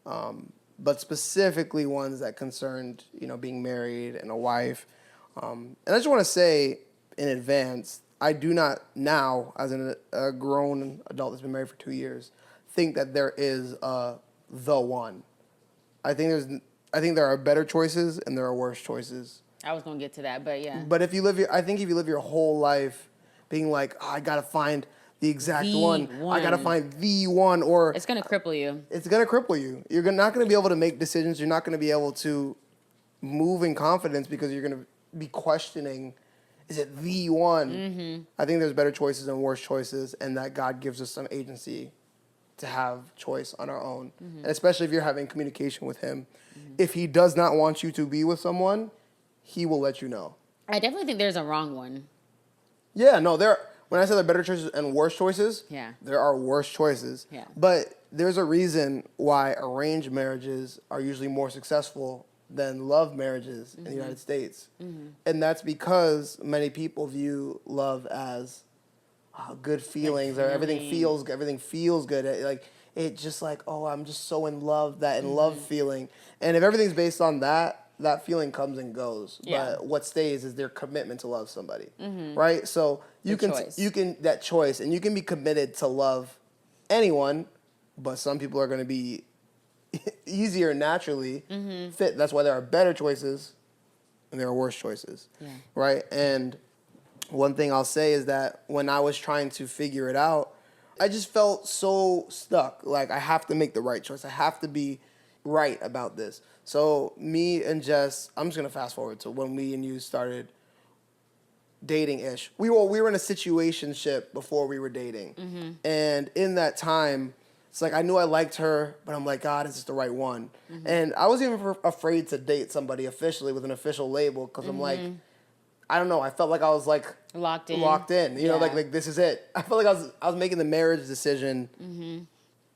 but specifically ones that concerned, you know, being married and a wife. And I just want to say in advance, I do not now, as a grown adult that's been married for 2 years, think that there is the one. I think there are better choices and there are worse choices. I was gonna get to that, but yeah. But if you live your whole life being like, oh, I gotta find the exact one. I gotta find the one, or it's gonna cripple you. It's gonna cripple you. You're not gonna be able to make decisions. You're not gonna be able to move in confidence because you're gonna be questioning, is it the one? Mm-hmm. I think there's better choices and worse choices, and that God gives us some agency to have choice on our own. Mm-hmm. And especially if you're having communication with him. Mm-hmm. If he does not want you to be with someone, he will let you know. I definitely think there's a wrong one. Yeah, no, when I say there are better choices and worse choices, there are worse choices. Yeah. But there's a reason why arranged marriages are usually more successful than love marriages in the United States. Mm-hmm. And that's because many people view love as good feelings, or everything feels good. Like, it just like, oh, I'm just so in love, that in love feeling. And if everything's based on that feeling comes and goes. Yeah. But what stays is their commitment to love somebody, right? So you can that choice, and you can be committed to love anyone, but some people are going to be easier naturally fit. That's why there are better choices and there are worse choices, right? And one thing I'll say is that when I was trying to figure it out, I just felt so stuck. Like, I have to make the right choice. I have to be right about this. So me and Jess, I'm just gonna fast forward to when me and you started dating-ish. We were in a situationship before we were dating, and in that time, it's like I knew I liked her, but I'm like, God, is this the right one? And I was even afraid to date somebody officially with an official label, because I'm like, I don't know. I felt like I was like locked in. You know, like this is it. I felt like I was making the marriage decision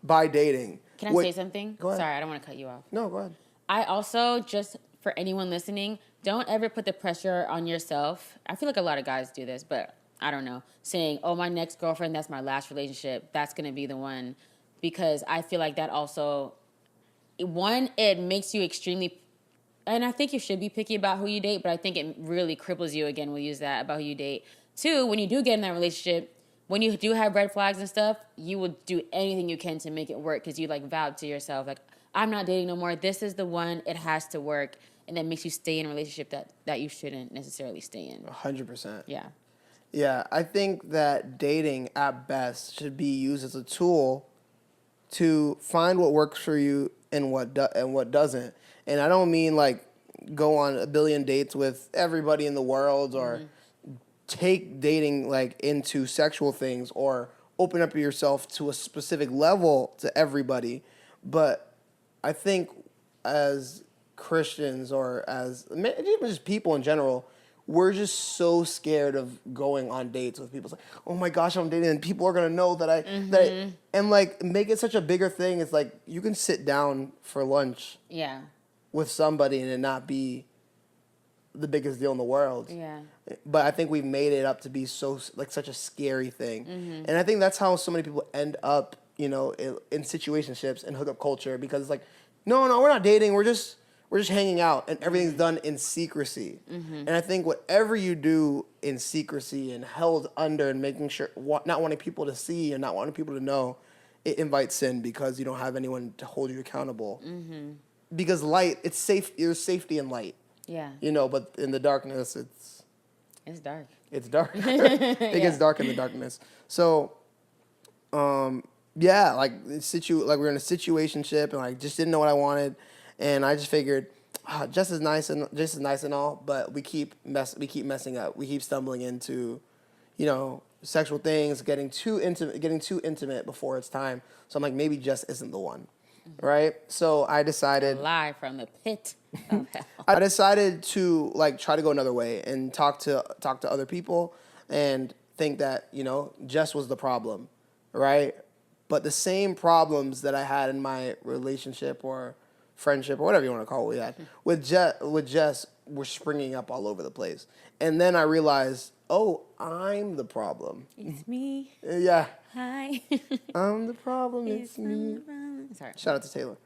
by dating. Can I say something? Go ahead. Sorry, I don't want to cut you off. No, go ahead. I also, just for anyone listening, don't ever put the pressure on yourself. I feel like a lot of guys do this, but I don't know. Saying, oh, my next girlfriend, that's my last relationship, that's going to be the one. Because I feel like that also, one, it makes you extremely, and I think you should be picky about who you date, but I think it really cripples you, again, we'll use that, about who you date. Two, when you do get in that relationship, when you do have red flags and stuff, you will do anything you can to make it work, because you like vowed to yourself, like, I'm not dating no more. This is the one. It has to work. And that makes you stay in a relationship that you shouldn't necessarily stay in. 100%. Yeah. Yeah, I think that dating at best should be used as a tool to find what works for you and what doesn't. And I don't mean like go on a billion dates with everybody in the world, or take dating like into sexual things, or open up yourself to a specific level to everybody. But I think as Christians, or as even just people in general, we're just so scared of going on dates with people. It's like, oh my gosh, I'm dating, and people are gonna know that and like make it such a bigger thing. It's like you can sit down for lunch, with somebody and it not be the biggest deal in the world. Yeah. But I think we've made it up to be so like such a scary thing, and I think that's how so many people end up, you know, in situationships and hookup culture, because it's like, no, we're not dating. We're just hanging out, and everything's done in secrecy. And I think whatever you do in secrecy and held under and making sure, not wanting people to see and not wanting people to know, it invites sin, because you don't have anyone to hold you accountable. Because light, it's safe. There's safety in light. Yeah. You know, but in the darkness, it's dark. It's dark. It gets dark in the darkness. So, yeah, like we're in a situationship, and like just didn't know what I wanted, and I just figured, Jess is nice and all, but we keep messing up. We keep stumbling into, you know, sexual things, getting too intimate before it's time. So I'm like, maybe Jess isn't the one, right? So I decided, live from the pit of hell. I decided to like try to go another way and talk to other people, and think that, you know, Jess was the problem, right? But the same problems that I had in my relationship or friendship or whatever you want to call it we had with Jess were springing up all over the place. And then I realized, oh, I'm the problem. It's me. Yeah. Hi. I'm the problem. It's me. Sorry. Shout out to Taylor.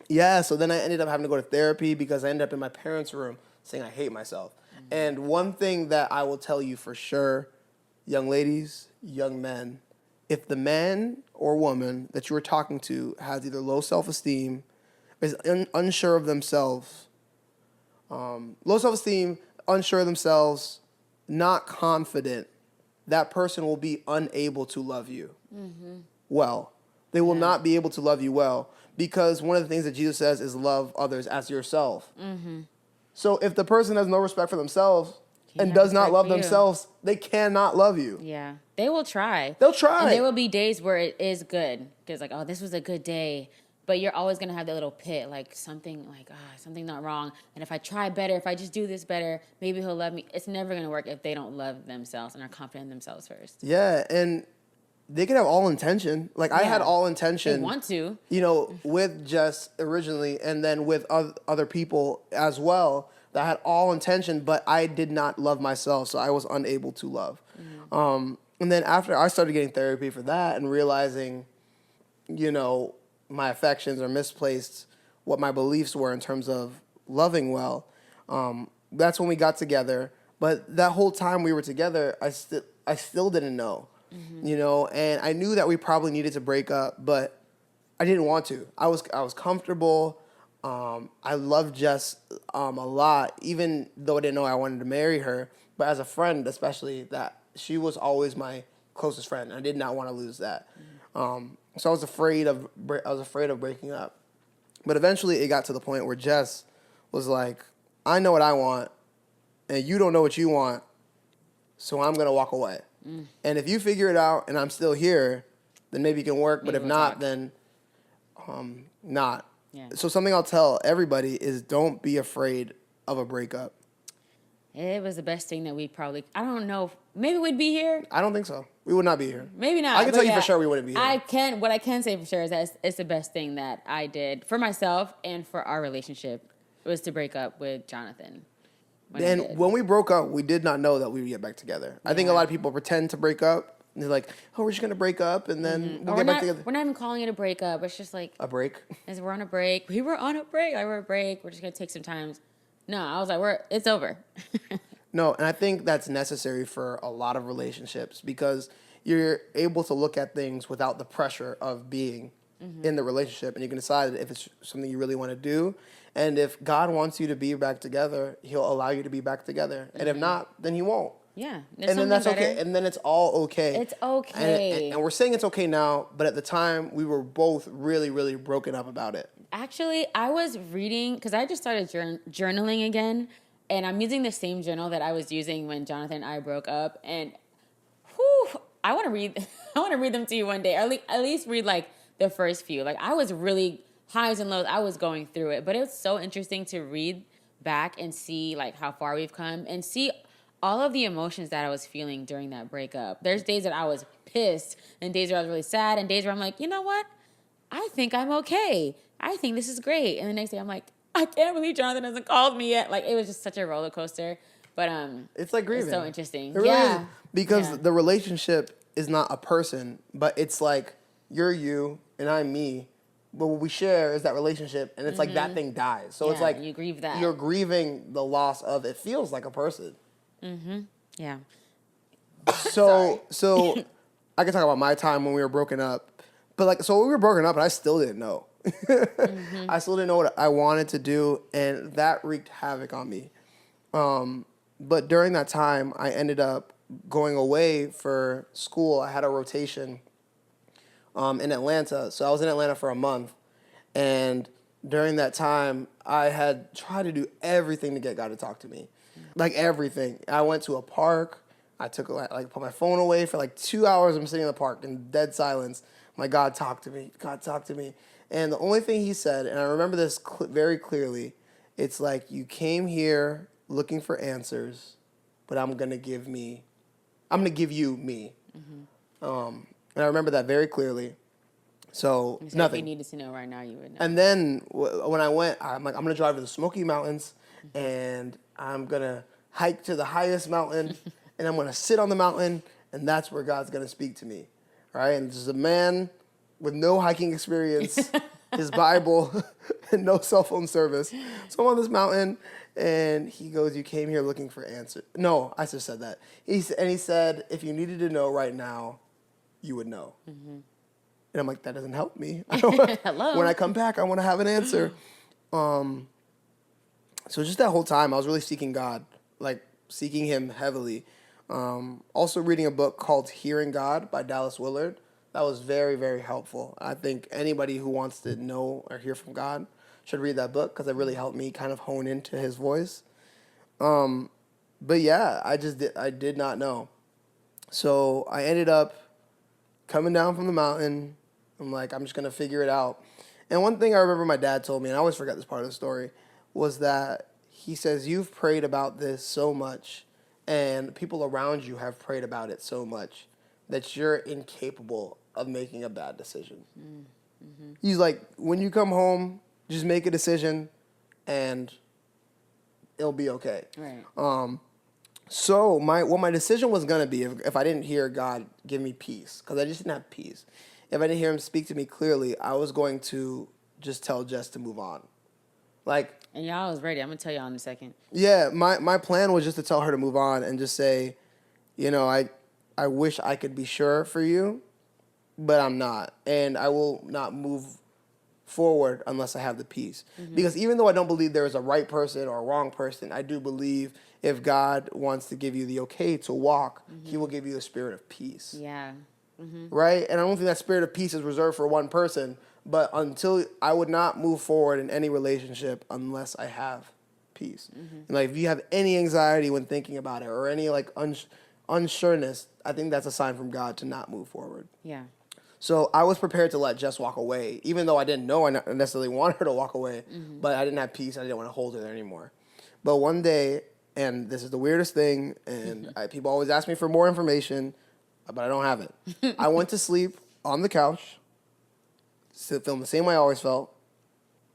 Yeah, so then I ended up having to go to therapy, because I ended up in my parents' room saying I hate myself. And one thing that I will tell you for sure, young ladies, young men, if the man or woman that you are talking to has either low self-esteem, is unsure of themselves, low self-esteem, unsure of themselves, not confident, that person will be unable to love you well. They will not be able to love you well, because one of the things that Jesus says is love others as yourself. So if the person has no respect for themselves and does not love themselves, they cannot love you. Yeah. They will try. They'll try. And there will be days where it is good. Because like, oh, this was a good day. But you're always going to have that little pit, like something not wrong. And if I try better, if I just do this better, maybe he'll love me. It's never going to work if they don't love themselves and are confident in themselves first. Yeah, and they can have all intention. Like, I had all intention. They want to. You know, with Jess originally, and then with other people as well, that had all intention, but I did not love myself, so I was unable to love. And then after I started getting therapy for that and realizing, you know, my affections are misplaced, what my beliefs were in terms of loving well, that's when we got together. But that whole time we were together, I still didn't know. You know, and I knew that we probably needed to break up, but I didn't want to. I was comfortable. I loved Jess a lot, even though I didn't know I wanted to marry her. But as a friend, especially, that she was always my closest friend. I did not want to lose that. So I was afraid of breaking up. But eventually, it got to the point where Jess was like, "I know what I want, and you don't know what you want, so I'm gonna walk away." And if you figure it out and I'm still here, then maybe it can work. But if not, then not. Yeah. So something I'll tell everybody is don't be afraid of a breakup. It was the best thing that we probably, I don't know, maybe we'd be here. I don't think so. We would not be here. Maybe not. I can tell you for sure we wouldn't be here. What I can say for sure is that it's the best thing that I did for myself and for our relationship was to break up with Jonathan. And when we broke up, we did not know that we would get back together. I think a lot of people pretend to break up. And they're like, oh, we're just going to break up and then we'll get back together. We're not even calling it a breakup. It's just like... A break? As we're on a break. We were on a break. We're on a break. We're just going to take some time. No, I was like, it's over. No, and I think that's necessary for a lot of relationships because you're able to look at things without the pressure of being in the relationship. And you can decide if it's something you really want to do. And if God wants you to be back together, he'll allow you to be back together. And if not, then he won't. Yeah. And then that's better. Okay. And then it's all okay. It's okay. And we're saying it's okay now, but at the time, we were both really, really broken up about it. Actually, I was reading, because I just started journaling again, and I'm using the same journal that I was using when Jonathan and I broke up. And I want to read them to you one day. Or at least read like the first few. Like I was really highs and lows. I was going through it, but it was so interesting to read back and see like how far we've come and see all of the emotions that I was feeling during that breakup. There's days that I was pissed and days where I was really sad and days where I'm like, you know what? I think I'm okay. I think this is great. And the next day I'm like, I can't believe Jonathan hasn't called me yet. Like it was just such a roller coaster. But it's like grieving. It's so interesting. It really is, because the relationship is not a person, but it's like you're you and I'm me. But what we share is that relationship, and it's like that thing dies. So it's like you grieve that. You're grieving the loss of it. Feels like a person. Yeah. So I can talk about my time when we were broken up, but like so we were broken up, and I still didn't know. I still didn't know what I wanted to do, and that wreaked havoc on me. But during that time, I ended up going away for school. I had a rotation in Atlanta. So I was in Atlanta for a month. And during that time, I had tried to do everything to get God to talk to me. Like everything. I went to a park. I took put my phone away for like 2 hours. I'm sitting in the park in dead silence. I'm like, God, talk to me. God, talk to me. And the only thing he said, and I remember this very clearly, it's like, you came here looking for answers, but I'm going to give you me. And I remember that very clearly. So nothing. If you needed to know right now, you would know. And then when I went, I'm like, I'm going to drive to the Smoky Mountains, and I'm going to hike to the highest mountain, and I'm going to sit on the mountain, and that's where God's going to speak to me. All right? And this is a man with no hiking experience his Bible, and no cell phone service. So I'm on this mountain, and he goes, "You came here looking for answers." No, I just said that. He said, "If you needed to know right now, you would know." Mm-hmm. And I'm like, that doesn't help me. Hello. When I come back, I want to have an answer. So just that whole time, I was really seeking God, like seeking Him heavily. Also reading a book called Hearing God by Dallas Willard. That was very, very helpful. I think anybody who wants to know or hear from God should read that book because it really helped me kind of hone into His voice. But yeah, I did not know. So I ended up coming down from the mountain. I'm like, I'm just going to figure it out. And one thing I remember my dad told me, and I always forget this part of the story, was that he says, you've prayed about this so much, and people around you have prayed about it so much, that you're incapable of making a bad decision. Mm-hmm. He's like, when you come home, just make a decision, and it'll be okay. Right. So what my decision was going to be, if I didn't hear God give me peace, because I just didn't have peace, if I didn't hear Him speak to me clearly, I was going to just tell Jess to move on. And y'all was ready. I'm going to tell y'all in a second. Yeah, my plan was just to tell her to move on and just say, I wish I could be sure for you, but I'm not. And I will not move forward unless I have the peace. Mm-hmm. Because even though I don't believe there is a right person or a wrong person, I do believe if God wants to give you the okay to walk, mm-hmm. He will give you a spirit of peace. Yeah. Mm-hmm. Right? And I don't think that spirit of peace is reserved for one person, but I would not move forward in any relationship unless I have peace. Mm-hmm. And if you have any anxiety when thinking about it or any unsureness, I think that's a sign from God to not move forward. Yeah. So I was prepared to let Jess walk away, even though I didn't know I necessarily wanted her to walk away, mm-hmm. but I didn't have peace. I didn't want to hold her there anymore. But one day, and this is the weirdest thing, and people always ask me for more information, but I don't have it. I went to sleep on the couch, feeling the same way I always felt.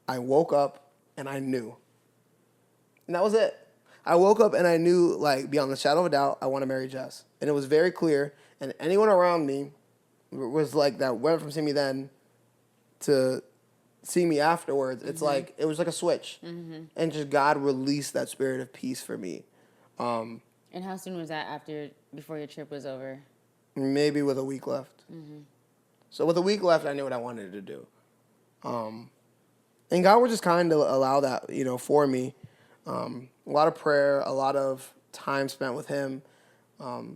I woke up, and I knew. And that was it. I woke up, and I knew, beyond the shadow of a doubt, I want to marry Jess. And it was very clear, and anyone around me was that went from seeing me then to seeing me afterwards. It's mm-hmm. It was like a switch. Mm-hmm. And just God released that spirit of peace for me. And how soon was that before your trip was over? Maybe with a week left. Mm-hmm. So with a week left, I knew what I wanted to do. And God would just kind of allow that, for me. A lot of prayer, a lot of time spent with Him.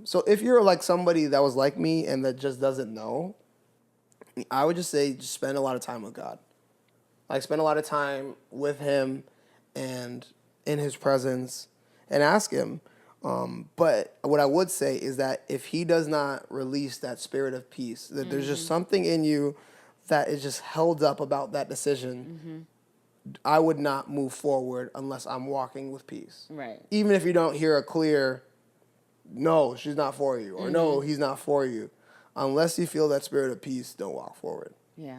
So if you're somebody that was like me and that just doesn't know, I would just say just spend a lot of time with God. Spend a lot of time with Him and in His presence and ask Him. But what I would say is that if He does not release that spirit of peace, that mm-hmm. there's just something in you that is just held up about that decision, mm-hmm. I would not move forward unless I'm walking with peace. Right. Even if you don't hear a clear, no, she's not for you, or mm-hmm. no, he's not for you. Unless you feel that spirit of peace, don't walk forward. Yeah.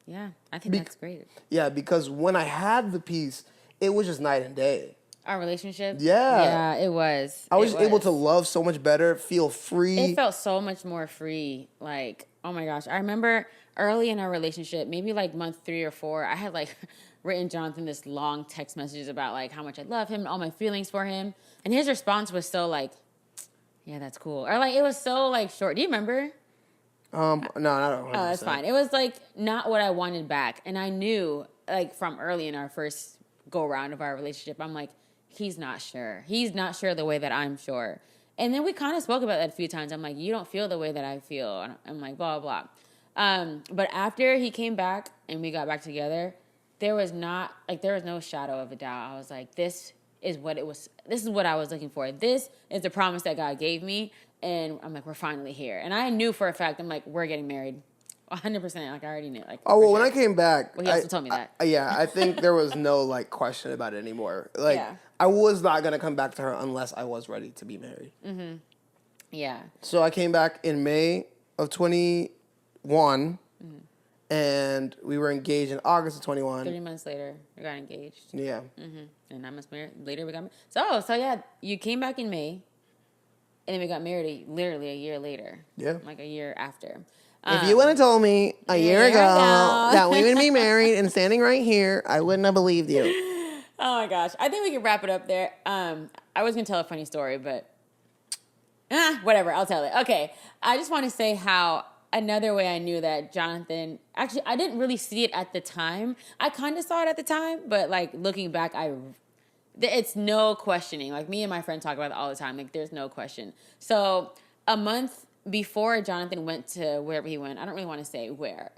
Yeah, I think that's great. Yeah, because when I had the peace, it was just night and day. Our relationship? Yeah. Yeah, it was. I was able to love so much better, feel free. It felt so much more free. Oh my gosh. I remember early in our relationship, maybe month 3 or 4, I had written Jonathan this long text messages about how much I love him and all my feelings for him. And his response was so yeah, that's cool. Or it was so short. Do you remember? No, not 100%. Oh, that's fine. It was not what I wanted back. And I knew from early in our first go around of our relationship, I'm he's not sure. He's not sure the way that I'm sure. And then we kind of spoke about that a few times. I'm you don't feel the way that I feel. And I'm blah, blah, blah. But after he came back and we got back together, there was no shadow of a doubt. I was this is what it was. This is what I was looking for. This is the promise that God gave me. And I'm we're finally here. And I knew for a fact, I'm we're getting married. 100%. I already knew. When I came back. Well, he also told me that. I think there was no question about it anymore. Yeah. I was not going to come back to her unless I was ready to be married. Mm-hmm. Yeah. So I came back in May of 21. Mm-hmm. And we were engaged in August of 21. 3 months later, we got engaged. Yeah. Mm-hmm. And 9 months later, we got married. So yeah, you came back in May. And then we got married literally a year later. Yeah. A year after. If you would have told me a year ago that we would be married and standing right here, I wouldn't have believed you. Oh my gosh. I think we can wrap it up there. I was going to tell a funny story, but whatever. I'll tell it. Okay. I just want to say how another way I knew that Jonathan, actually, I didn't really see it at the time. I kind of saw it at the time, but like looking back, it's no questioning. Like me and my friend talk about it all the time. Like there's no question. So a month before Jonathan went to wherever he went, I don't really want to say where,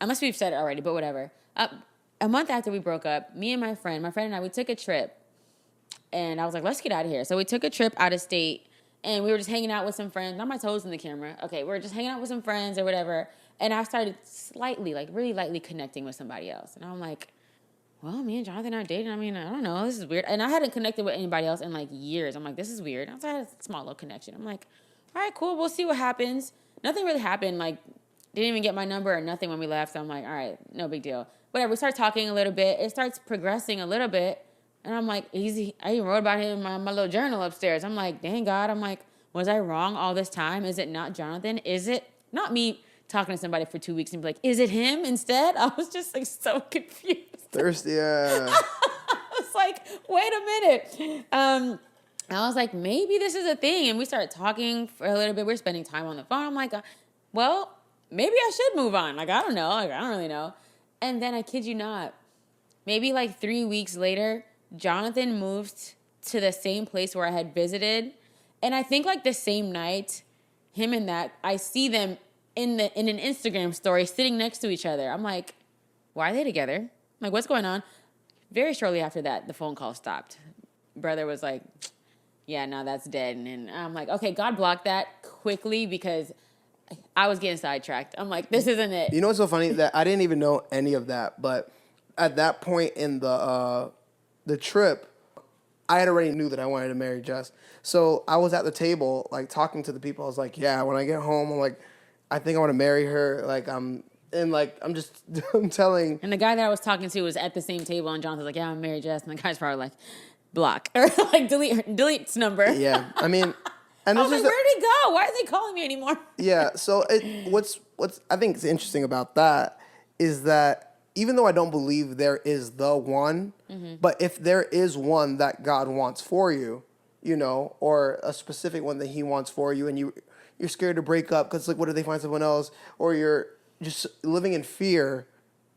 unless we've said it already, but whatever. A month after we broke up, me and my friend and I, we took a trip. And I was like, let's get out of here. So we took a trip out of state. And we were just hanging out with some friends. Not my toes in the camera. Okay, we were just hanging out with some friends or whatever. And I started slightly, like really lightly connecting with somebody else. And I'm like, well, me and Jonathan aren't dating. I mean, I don't know. This is weird. And I hadn't connected with anybody else in like years. I'm like, this is weird. I had a small little connection. I'm like, all right, cool. We'll see what happens. Nothing really happened. Like, didn't even get my number or nothing when we left. So I'm like, all right, no big deal. Whatever. We start talking a little bit. It starts progressing a little bit. And I'm like, easy. I even wrote about him in my little journal upstairs. I'm like, dang God. I'm like, was I wrong all this time? Is it not Jonathan? Is it not me talking to somebody for 2 weeks and be like, is it him instead? I was just like so confused. Thirsty, yeah. I was like, wait a minute. I was like, maybe this is a thing. And we started talking for a little bit. We were spending time on the phone. I'm like, well, maybe I should move on. Like, I don't know. Like, I don't really know. And then I kid you not, maybe like 3 weeks later, Jonathan moved to the same place where I had visited. And I think like the same night, him and that, I see them in an Instagram story sitting next to each other. I'm like, why are they together? I'm like, what's going on? Very shortly after that, the phone call stopped. Brother was like, yeah, no, that's dead. And I'm like, okay, God blocked that quickly because I was getting sidetracked. I'm like, this isn't it. You know what's so funny? That I didn't even know any of that. But at that point in the trip, I had already knew that I wanted to marry Jess. So I was at the table, like, talking to the people. I was like, yeah, when I get home, I'm like, I think I want to marry her. Like, I'm telling. And the guy that I was talking to was at the same table, and Jonathan's like, yeah, I'm married Jess. And the guy's probably like, block. Or, like, delete his number. Yeah, I mean. And I was like, where'd he go? Why isn't he calling me anymore? Yeah, so what's I think is interesting about that is that even though I don't believe there is the one, but if there is one that God wants for you, you know, or a specific one that he wants for you, and you're scared to break up because, like, what if they find someone else, or you're just living in fear,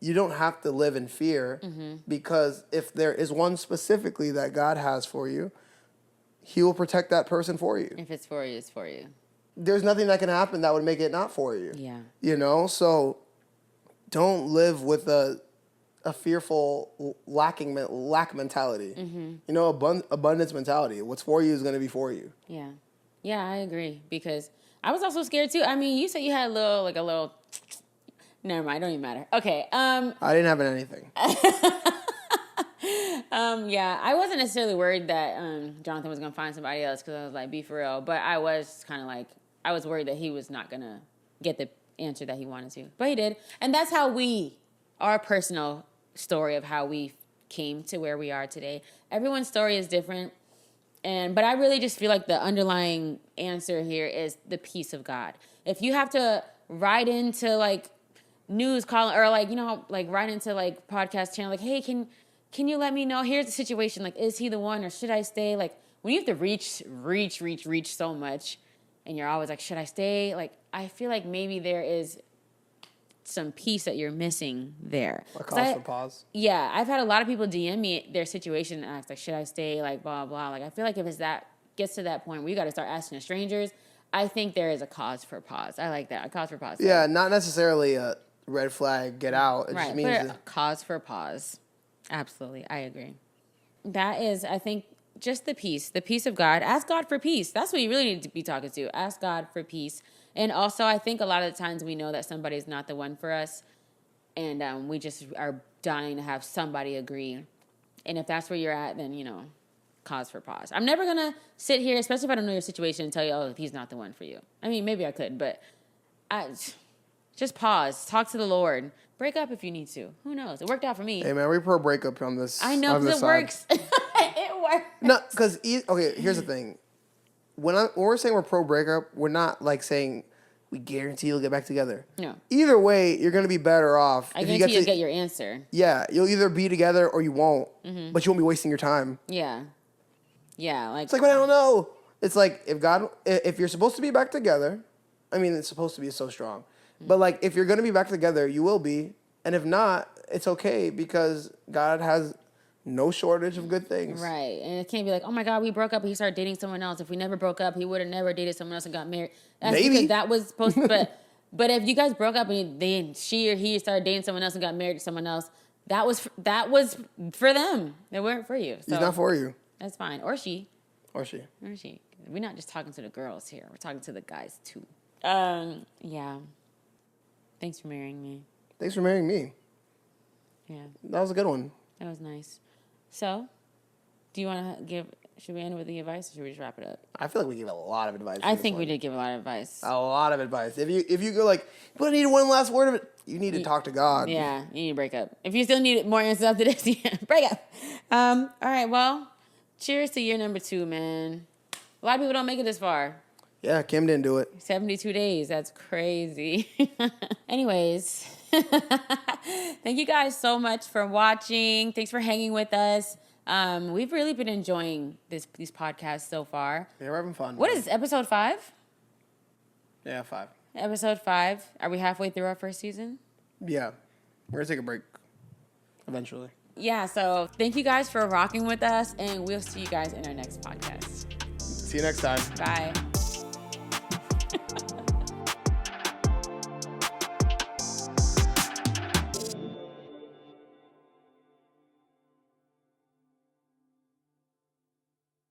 you don't have to live in fear because if there is one specifically that God has for you, he will protect that person for you. If it's for you, it's for you. There's nothing that can happen that would make it not for you. Yeah. You know, so don't live with a fearful lack mentality. You know, abundance mentality. What's for you is going to be for you. Yeah. Yeah, I agree because I was also scared too. I mean, you said you had a little never mind, don't even matter. Okay. I didn't have anything. Yeah, I wasn't necessarily worried that Jonathan was going to find somebody else because I was like, be for real. But I was kind of like, I was worried that he was not going to get the answer that he wanted to. But he did. And that's how our personal story of how we came to where we are today. Everyone's story is different. But I really just feel like the underlying answer here is the peace of God. If you have to write into like news call or like, you know, like write into like podcast channel, like, hey, can you let me know? Here's the situation. Like, is he the one or should I stay? Like, when you have to reach so much and you're always like, should I stay? Like, I feel like maybe there is some peace that you're missing there. A cause for pause. Yeah. I've had a lot of people DM me their situation and ask, like, should I stay? Like, blah, blah. Like, I feel like if gets to that point where you got to start asking to strangers, I think there is a cause for pause. I like that. A cause for pause. Yeah. Not necessarily a red flag, get out. It just means a cause for pause. Absolutely. I agree. That is, I think, just the peace of God. Ask God for peace. That's what you really need to be talking to. Ask God for peace. And also, I think a lot of the times we know that somebody's not the one for us. And we just are dying to have somebody agree. And if that's where you're at, then, you know, cause for pause. I'm never going to sit here, especially if I don't know your situation, and tell you, oh, he's not the one for you. I mean, maybe I could, but just pause. Talk to the Lord. Break up if you need to. Who knows? It worked out for me. Hey, man, we pro breakup on this. I know, because it works. It works. No, because, okay, here's the thing. When we're saying we're pro breakup, we're not, like, saying, we guarantee you'll get back together. No. Either way, you're going to be better off. I guarantee you'll get your answer. Yeah, you'll either be together or you won't, but you won't be wasting your time. Yeah. Yeah, like... It's like, but I don't know. It's like, if you're supposed to be back together, I mean, it's supposed to be so strong. But, like, if you're going to be back together, you will be. And if not, it's okay because God has no shortage of good things. Right. And it can't be like, oh, my God, we broke up and he started dating someone else. If we never broke up, he would have never dated someone else and got married. That's Maybe. Because that was supposed to... But if you guys broke up and she or he started dating someone else and got married to someone else, that was for them. They weren't for you. So He's not for you. That's fine. Or she. Or she. We're not just talking to the girls here. We're talking to the guys, too. Yeah. Thanks for marrying me. Thanks for marrying me. Yeah. That was a good one. That was nice. So, do you want to give... Should we end with the advice, or should we just wrap it up? I feel like we gave a lot of advice. I think we did give a lot of advice. A lot of advice. If you go like, but I need one last word of it, you need to talk to God. Yeah, you need to break up. If you still need more answers after this, break up. All right, well, cheers to year number 2, man. A lot of people don't make it this far. Yeah, Kim didn't do it. 72 days. That's crazy. Anyways, thank you guys so much for watching. Thanks for hanging with us. We've really been enjoying these podcasts so far. Yeah, we're having fun. What is this, episode 5? Yeah, 5. Episode 5. Are we halfway through our first season? Yeah. We're going to take a break. Eventually. Yeah, so thank you guys for rocking with us, and we'll see you guys in our next podcast. See you next time. Bye.